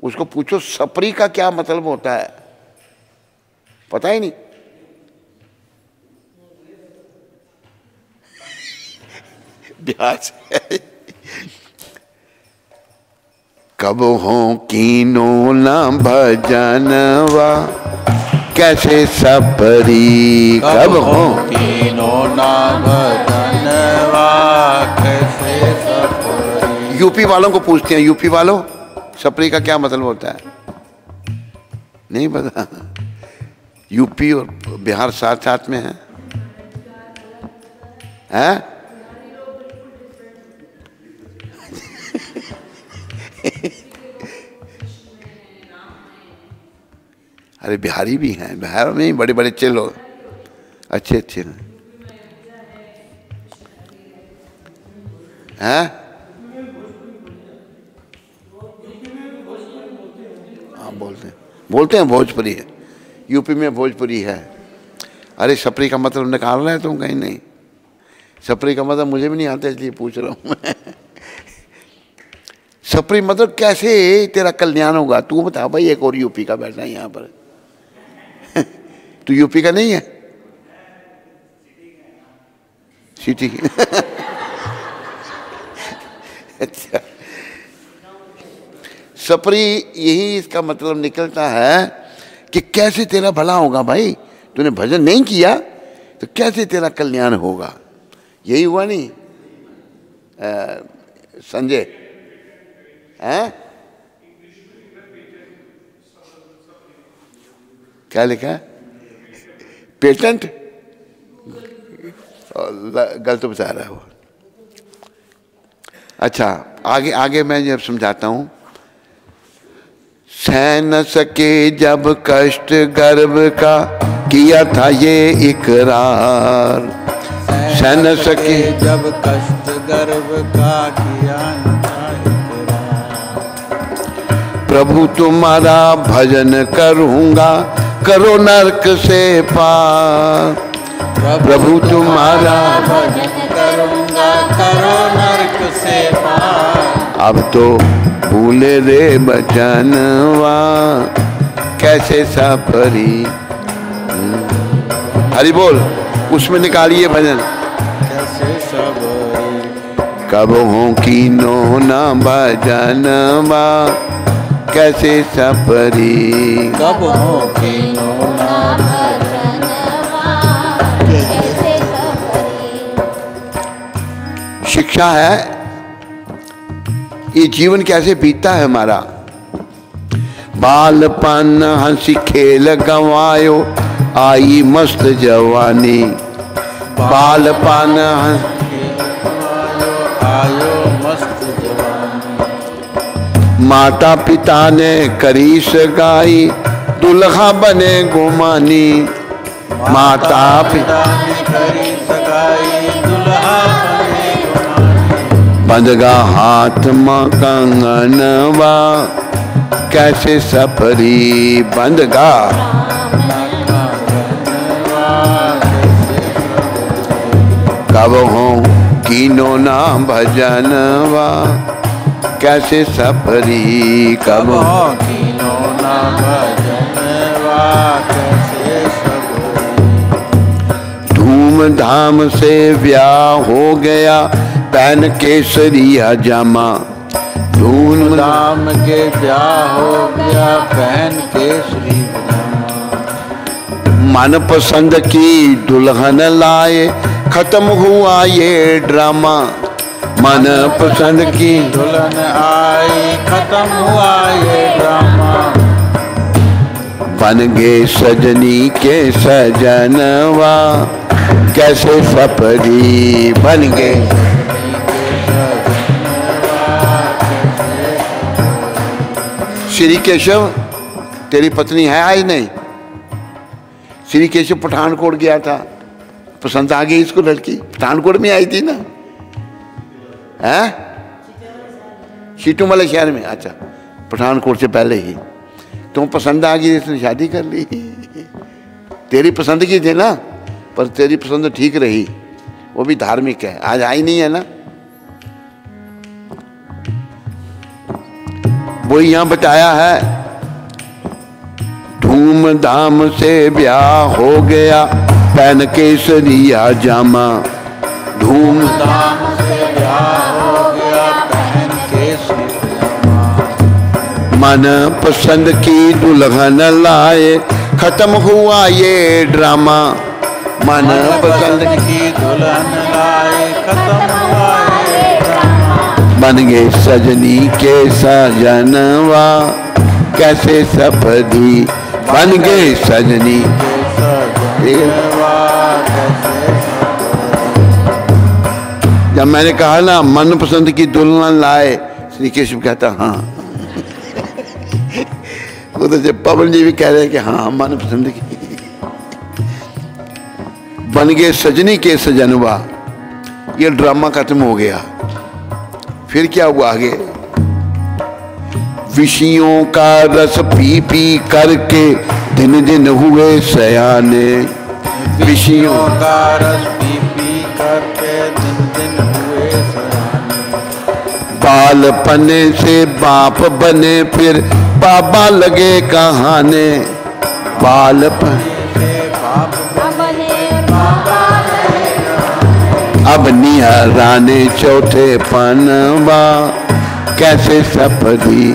उसको पूछो सपरी का क्या मतलब होता है, पता ही नहीं। बिहार से कब हो कीनो ना भजनवा कैसे सपरी, कब हो कीनो ना भजनवा कैसे सपरी। यूपी वालों को पूछते हैं, यूपी वालों सपरी का क्या मतलब होता है, नहीं पता। यूपी और बिहार साथ साथ में है, हैं? अरे बिहारी भी हैं, बिहार में ही बड़े बड़े अच्छे लोग, अच्छे अच्छे हैं। हाँ बोलते हैं भोजपुरी है, यूपी में भोजपुरी है। अरे सपरी का मतलब निकाल रहे हैं तुम कहीं? नहीं, सपरी का मतलब मुझे भी नहीं आता, इसलिए पूछ रहा हूँ मैं। सपरी मतलब कैसे तेरा कल्याण होगा, तू बता भाई। एक और यूपी का बैठा है यहाँ पर। तू यूपी का नहीं है? सिटी अच्छा, सपरी यही इसका मतलब निकलता है कि कैसे तेरा भला होगा भाई, तूने भजन नहीं किया तो कैसे तेरा कल्याण होगा। यही हुआ नहीं संजय? हैं? क्या लिखा है? पेटेंट? गलत बता रहा है वो। अच्छा, आगे आगे मैं जब समझाता हूं। सह न सके जब कष्ट गर्भ का किया था ये इकरार, सह न सके जब कष्ट गर्भ का किया था इकरार। प्रभु तुम्हारा भजन करूंगा करो नरक से पार, प्रभु तुम्हारा भजन करूंगा करो नरक से पार। अब तो भूले रे बचनवा कैसे सपरी। हरि बोल, उसमें निकालिए भजन। कैसे सबरी कब हो कीनो ना भजनवा कैसे सपरी, कब हो कीनो ना भजनवा कैसे सपरी। शिक्षा है ये जीवन कैसे बीतता है हमारा। बालपन हंसी खेल गंवायो आई मस्त जवानी, बालपन आयो मस्त जवानी। माता पिता ने करी सगाई दुल्हा बने गुमानी, माता पिता ने करी सगाई दुल्हा बने बंदगा हाथ माँ कंगनवा कैसे सपरी, बंदगा कब हो कीनो ना भजनवा कैसे सपरी, कब कीनो ना भजनवा कैसे सब। धूमधाम से ब्याह हो गया पहन केसरिया जामा। धूमधाम के ब्याह हो गया पहन केसरी मन पसंद की दुल्हन लाए खत्म हुआ ये ड्रामा। मन पसंद की दुल्हन आई खत्म हुआ ये ड्रामा। बन गए सजनी के सजनवा कैसे सपरी बन गए। श्री केशव तेरी पत्नी है आज नहीं? श्री केशव पठानकोट गया था, पसंद आ गई इसको लड़की, पठानकोट में आई थी ना, है सीटू वाले शहर में। अच्छा, पठानकोट से पहले ही तुम पसंद आ गई, इसने शादी कर ली। तेरी पसंद की थी ना, पर तेरी पसंद ठीक रही, वो भी धार्मिक है। आज आई नहीं है ना, वो यहां बताया है। धूमधाम से ब्याह हो गया पहन केसरिया जामा। धूमधाम से ब्याह हो गया पहन केसरी जामा। मन पसंद की दुल्हन लाए खत्म हुआ ये ड्रामा। मन पसंद की दुल्हन लाए खत्म हुआ ये ड्रामा। बन गए सजनी के सजनवा कैसे सपदी बन गए सजनी। जब मैंने कहा ना मन पसंद की दुल्हन लाए, श्री केशव कहता हाँ। उधर से पवन जी भी कह रहे हैं कि हाँ मन पसंद की। बन गए सजनी के सजनवा, ये ड्रामा खत्म हो गया। फिर क्या हुआ आगे? विषयों का रस पी पी करके दिन दिन हुए सयाने। विषयों का रस पी पी करके दिन दिन हुए सयाने। बालपने से बाप बने फिर बाबा लगे कहाने। बालपन से बाप अब निहराने चौथे पनवा कैसे सपदी।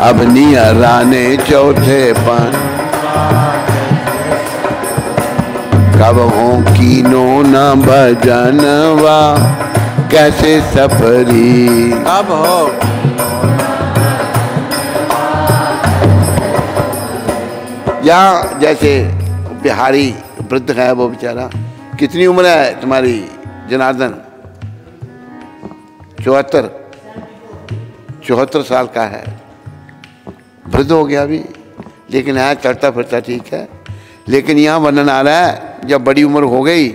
अब निहराने चौथे पन कब हो कीनो न भजनवा कैसे सफरी। कब हो या जैसे बिहारी वृद्ध है वो बेचारा, कितनी उम्र है तुम्हारी जनार्दन? 74 साल का है, वृद्ध हो गया अभी, लेकिन है चलता फिरता ठीक है। लेकिन यहाँ वर्णन आ रहा है जब बड़ी उम्र हो गई,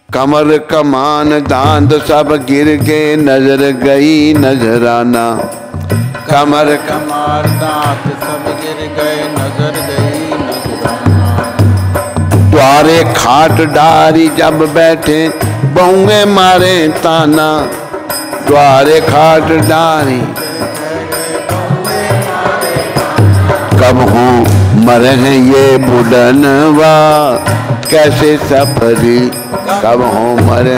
कमर कमान दांत सब गिर गए नजर गई नजराना। कमर कमार दांत सब गिर गए नजर गई नजराना। द्वारे खाट डारी जब बैठे बहुए मारे ताना। द्वारे खाट डारी कब हो मरे हैं ये बुढ़नवा कैसे सफरी। कब हो मरे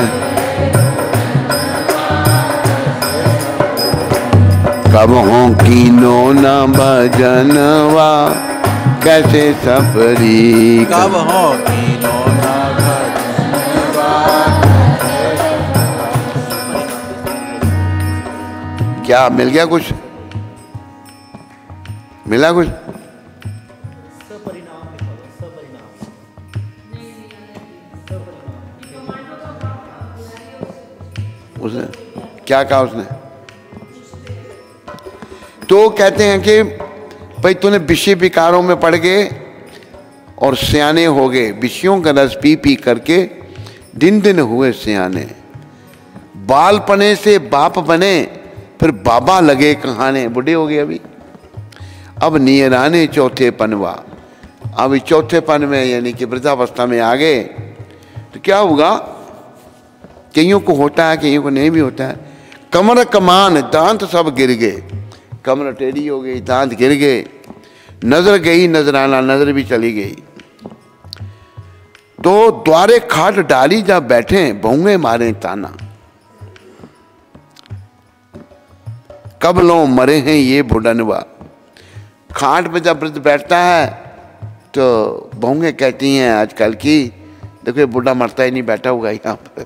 कब हो कीनो न भजनवा कैसे सफरी। कब हो कीनो न भजनवा। क्या मिल गया? कुछ मिला? कुछ उसने क्या कहा? उसने तो कहते हैं कि भाई तूने विषय विकारों में पड़ गए और सियाने हो गए। विषयों का रस पी पी करके दिन दिन हुए सियाने। बालपने से बाप बने फिर बाबा लगे कहाने। बूढ़े हो गए अभी। अब नियराने चौथे पनवा। अब चौथे पन में यानी कि वृद्धावस्था में आ गए तो क्या होगा? कईयों को होता है, कईयों को नहीं भी होता है। कमर कमान दांत सब गिर गए। कमर टेढ़ी हो गई, दांत गिर गए। नजर गई नजराना, नजर भी चली गई। तो द्वारे खाट डाली जब बैठे भोंगे मारे ताना, कब लो मरे हैं ये बुढ़नवा। खाट पे जब वृद्ध बैठता है तो भोंगे कहती हैं आजकल की, देखो ये बुढ़ा मरता ही नहीं, बैठा हुआ यहाँ पर,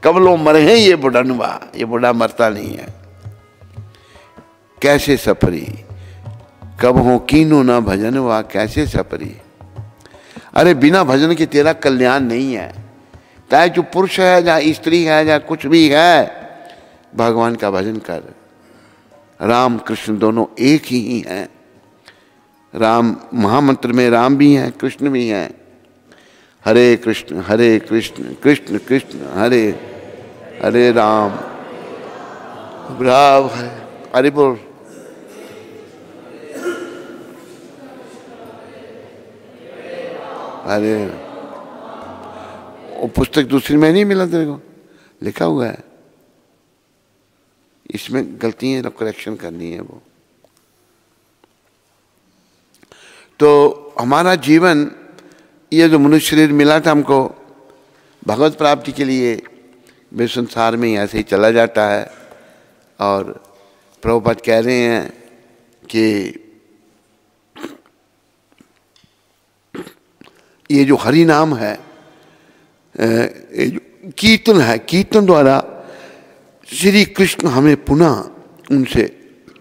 कब लो मरे हैं ये बुढ़नवा, ये बुढ़ा मरता नहीं है। कैसे सफरी कब हो कीनो ना भजनवा, कैसे सफरी। अरे बिना भजन के तेरा कल्याण नहीं है। चाहे जो पुरुष है, चाहे स्त्री है, चाहे कुछ भी है, भगवान का भजन कर। राम कृष्ण दोनों एक ही हैं। राम महामंत्र में राम भी हैं, कृष्ण भी हैं। हरे कृष्ण कृष्ण कृष्ण हरे हरे राम राम हरे बोल। अरे वो पुस्तक दूसरी में नहीं मिला तेरे को, लिखा हुआ है, इसमें गलतियां करेक्शन करनी है वो। तो हमारा जीवन, ये जो मनुष्य शरीर मिला था हमको भगवत प्राप्ति के लिए, वे संसार में ऐसे ही चला जाता है। और प्रभुपाद कह रहे हैं कि ये जो हरि नाम है, ये जो कीर्तन है, कीर्तन द्वारा श्री कृष्ण हमें पुनः उनसे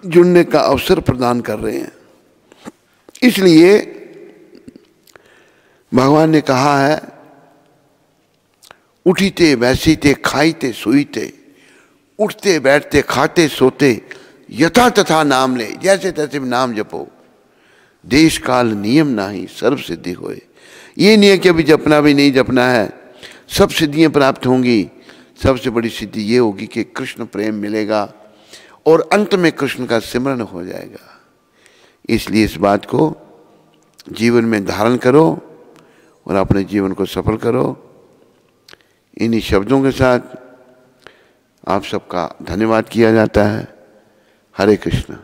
जुड़ने का अवसर प्रदान कर रहे हैं। इसलिए भगवान ने कहा है, उठीते बैसीते खाईते सोईते, उठते बैठते खाते सोते, यथा तथा नाम ले, जैसे तैसे नाम जपो, देश काल नियम नाही सर्व सिद्धि होए। ये नहीं है कि अभी जपना भी नहीं जपना है, सब सिद्धियां प्राप्त होंगी। सबसे बड़ी सिद्धि ये होगी कि कृष्ण प्रेम मिलेगा और अंत में कृष्ण का सिमरन हो जाएगा। इसलिए इस बात को जीवन में धारण करो और अपने जीवन को सफल करो। इन्हीं शब्दों के साथ आप सबका धन्यवाद किया जाता है। हरे कृष्ण।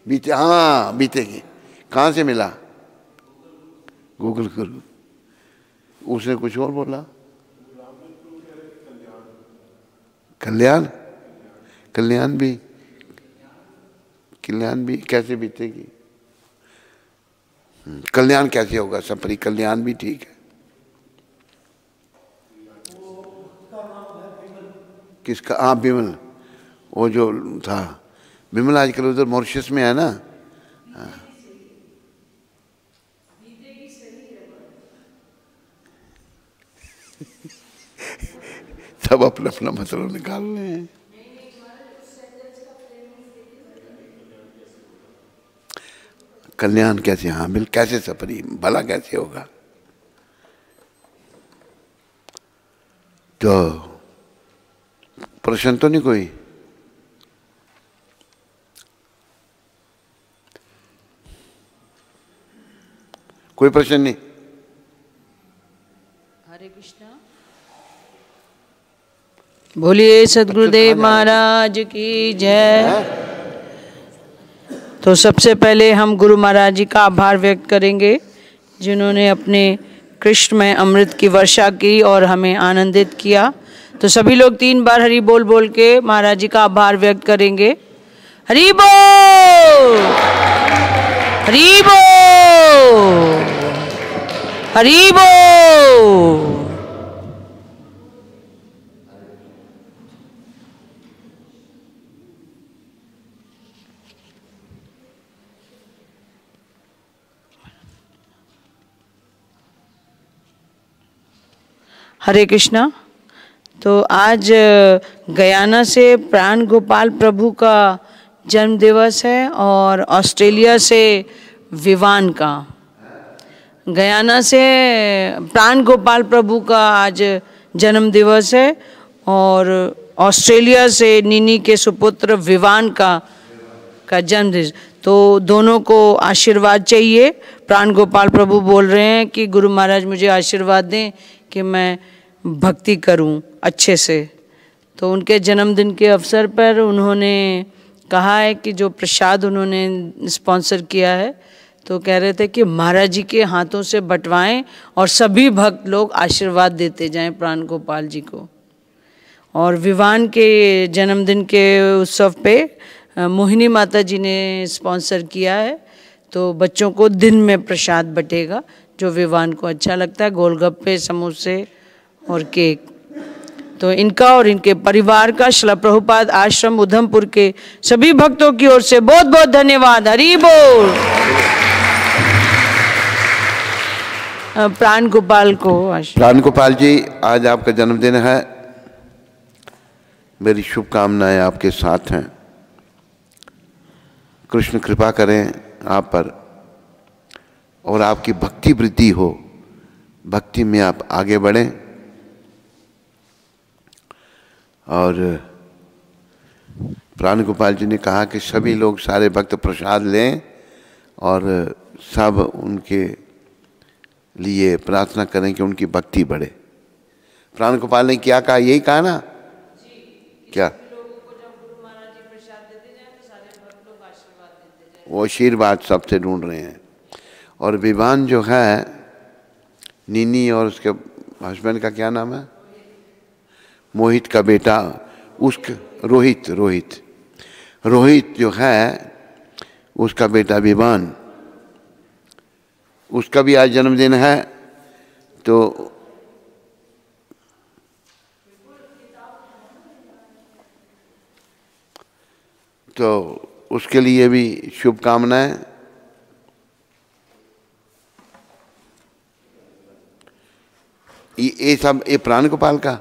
बीते, हाँ बीतेगी। कहाँ से मिला? गूगल करो। उसने कुछ और बोला। कल्याण, कल्याण भी कैसे बीतेगी? कल्याण कैसे होगा? सफरी कल्याण भी ठीक है। किसका? हाँ विमल, वो जो था विमल आजकल उधर मॉरिशस में है ना। हाँ। सब अपना अपना मतलब निकाल रहे हैं। कल्याण कैसे? हाँ बिल कैसे सफरी, भला कैसे होगा? तो प्रश्न तो नहीं कोई? कोई प्रश्न नहीं? हरे कृष्णा। बोलिए सद्गुरुदेव महाराज की जय। तो सबसे पहले हम गुरु महाराज जी का आभार व्यक्त करेंगे, जिन्होंने अपने कृष्ण में अमृत की वर्षा की और हमें आनंदित किया। तो सभी लोग 3 बार हरि बोल बोल के महाराज जी का आभार व्यक्त करेंगे। हरि बोल, हरि बोल, हरि बोल। हरे कृष्णा। तो आज गयाना से प्राण गोपाल प्रभु का जन्म दिवस है और ऑस्ट्रेलिया से विवान का। गयाना से प्राण गोपाल प्रभु का आज जन्म दिवस है और ऑस्ट्रेलिया से नीनी के सुपुत्र विवान का जन्म दिवस। तो दोनों को आशीर्वाद चाहिए। प्राण गोपाल प्रभु बोल रहे हैं कि गुरु महाराज मुझे आशीर्वाद दें कि मैं भक्ति करूं अच्छे से। तो उनके जन्मदिन के अवसर पर उन्होंने कहा है कि जो प्रसाद उन्होंने स्पॉन्सर किया है, तो कह रहे थे कि महाराज जी के हाथों से बंटवाएं और सभी भक्त लोग आशीर्वाद देते जाएं प्राण गोपाल जी को। और विवान के जन्मदिन के उत्सव पे मोहिनी माता जी ने स्पॉन्सर किया है, तो बच्चों को दिन में प्रसाद बटेगा जो विवान को अच्छा लगता है, गोलगप्पे, समोसे और केक। तो इनका और इनके परिवार का श्रील प्रभुपाद आश्रम उधमपुर के सभी भक्तों की ओर से बहुत बहुत धन्यवाद। हरि बोल। प्राण गोपाल को प्राण गोपाल जी, आज आपका जन्मदिन है, मेरी शुभकामनाएं आपके साथ हैं। कृष्ण कृपा करें आप पर और आपकी भक्ति वृद्धि हो, भक्ति में आप आगे बढ़ें। और प्राण गोपाल जी ने कहा कि सभी लोग, सारे भक्त प्रसाद लें और सब उनके लिए प्रार्थना करें कि उनकी भक्ति बढ़े। प्राण गोपाल ने क्या कहा, यही कहा ना क्या? वो आशीर्वाद सबसे ढूंढ रहे हैं। और विवान जो है, नीनी और उसके हस्बैंड का क्या नाम है, मोहित का बेटा, उसका रोहित जो है, उसका बेटा विवान, उसका भी आज जन्मदिन है। तो उसके लिए भी शुभकामनाएं। ये सब ये प्राण गोपाल का,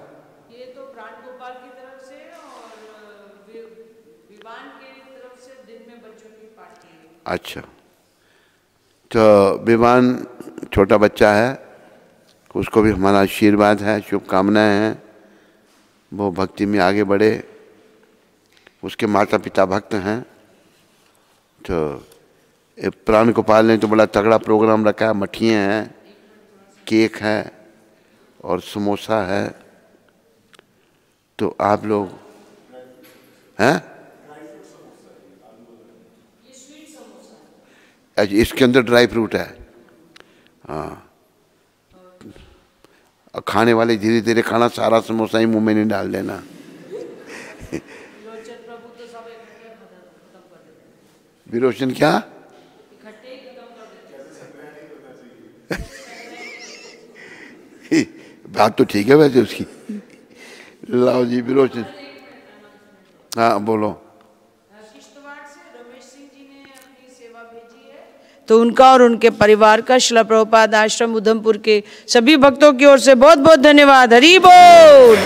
ये तो प्राण गोपाल की तरफ से और विवान की तरफ से दिन में बच्चों की पार्टी है। अच्छा, तो विवान छोटा बच्चा है, उसको भी हमारा आशीर्वाद है, शुभकामनाएं हैं, वो भक्ति में आगे बढ़े। उसके माता पिता भक्त हैं। तो प्राण गोपाल ने तो बड़ा तगड़ा प्रोग्राम रखा है, मठियाँ हैं, केक है और समोसा है। तो आप लोग हैं, अच्छा, इसके अंदर ड्राई फ्रूट है। हाँ, खाने वाले धीरे धीरे खाना, सारा समोसा ही मुंह में नहीं डाल देना। विरोचन क्या? बात तो ठीक है वैसे उसकी। लाओ जी विरोचन। हाँ बोलो। तो उनका और उनके परिवार का श्रील प्रभुपाद आश्रम उधमपुर के सभी भक्तों की ओर से बहुत बहुत धन्यवाद। हरि बोल।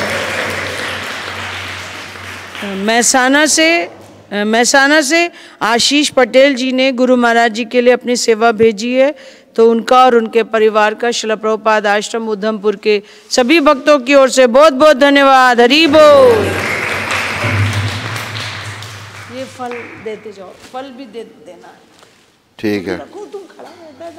महसाना से आशीष पटेल जी ने गुरु महाराज जी के लिए अपनी सेवा भेजी है। तो उनका और उनके परिवार का श्रील प्रभुपाद आश्रम उधमपुर के सभी भक्तों की ओर से बहुत बहुत धन्यवाद। हरि बोल। ये फल देते जाओ, फल भी दे देना। ठीक है। तुम खड़ा रहता है।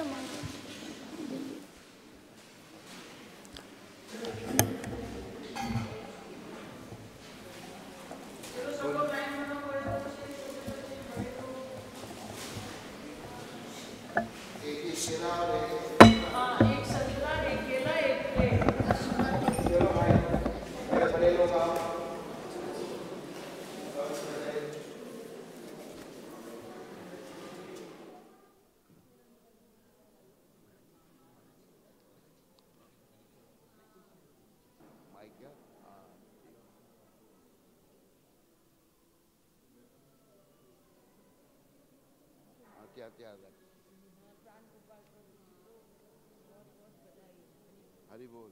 हरि बोल।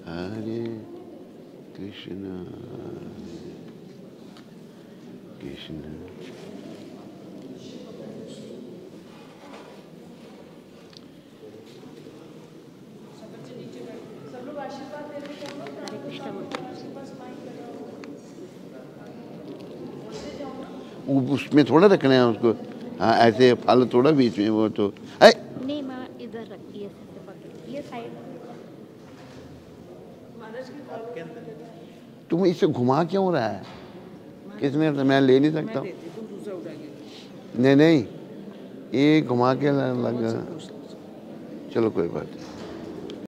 हरे कृष्ण कृष्ण उसमें थोड़ा रखना है उसको। हाँ ऐसे फल थोड़ा बीच में वो तो ऐ नहीं माँ इधर रखी है, ऐसे पकड़ ये साइड। तुम इसे घुमा क्यों रहा है? किसने? मैं ले नहीं सकता हूँ। नहीं नहीं, ये घुमा के लग। चलो कोई बात नहीं।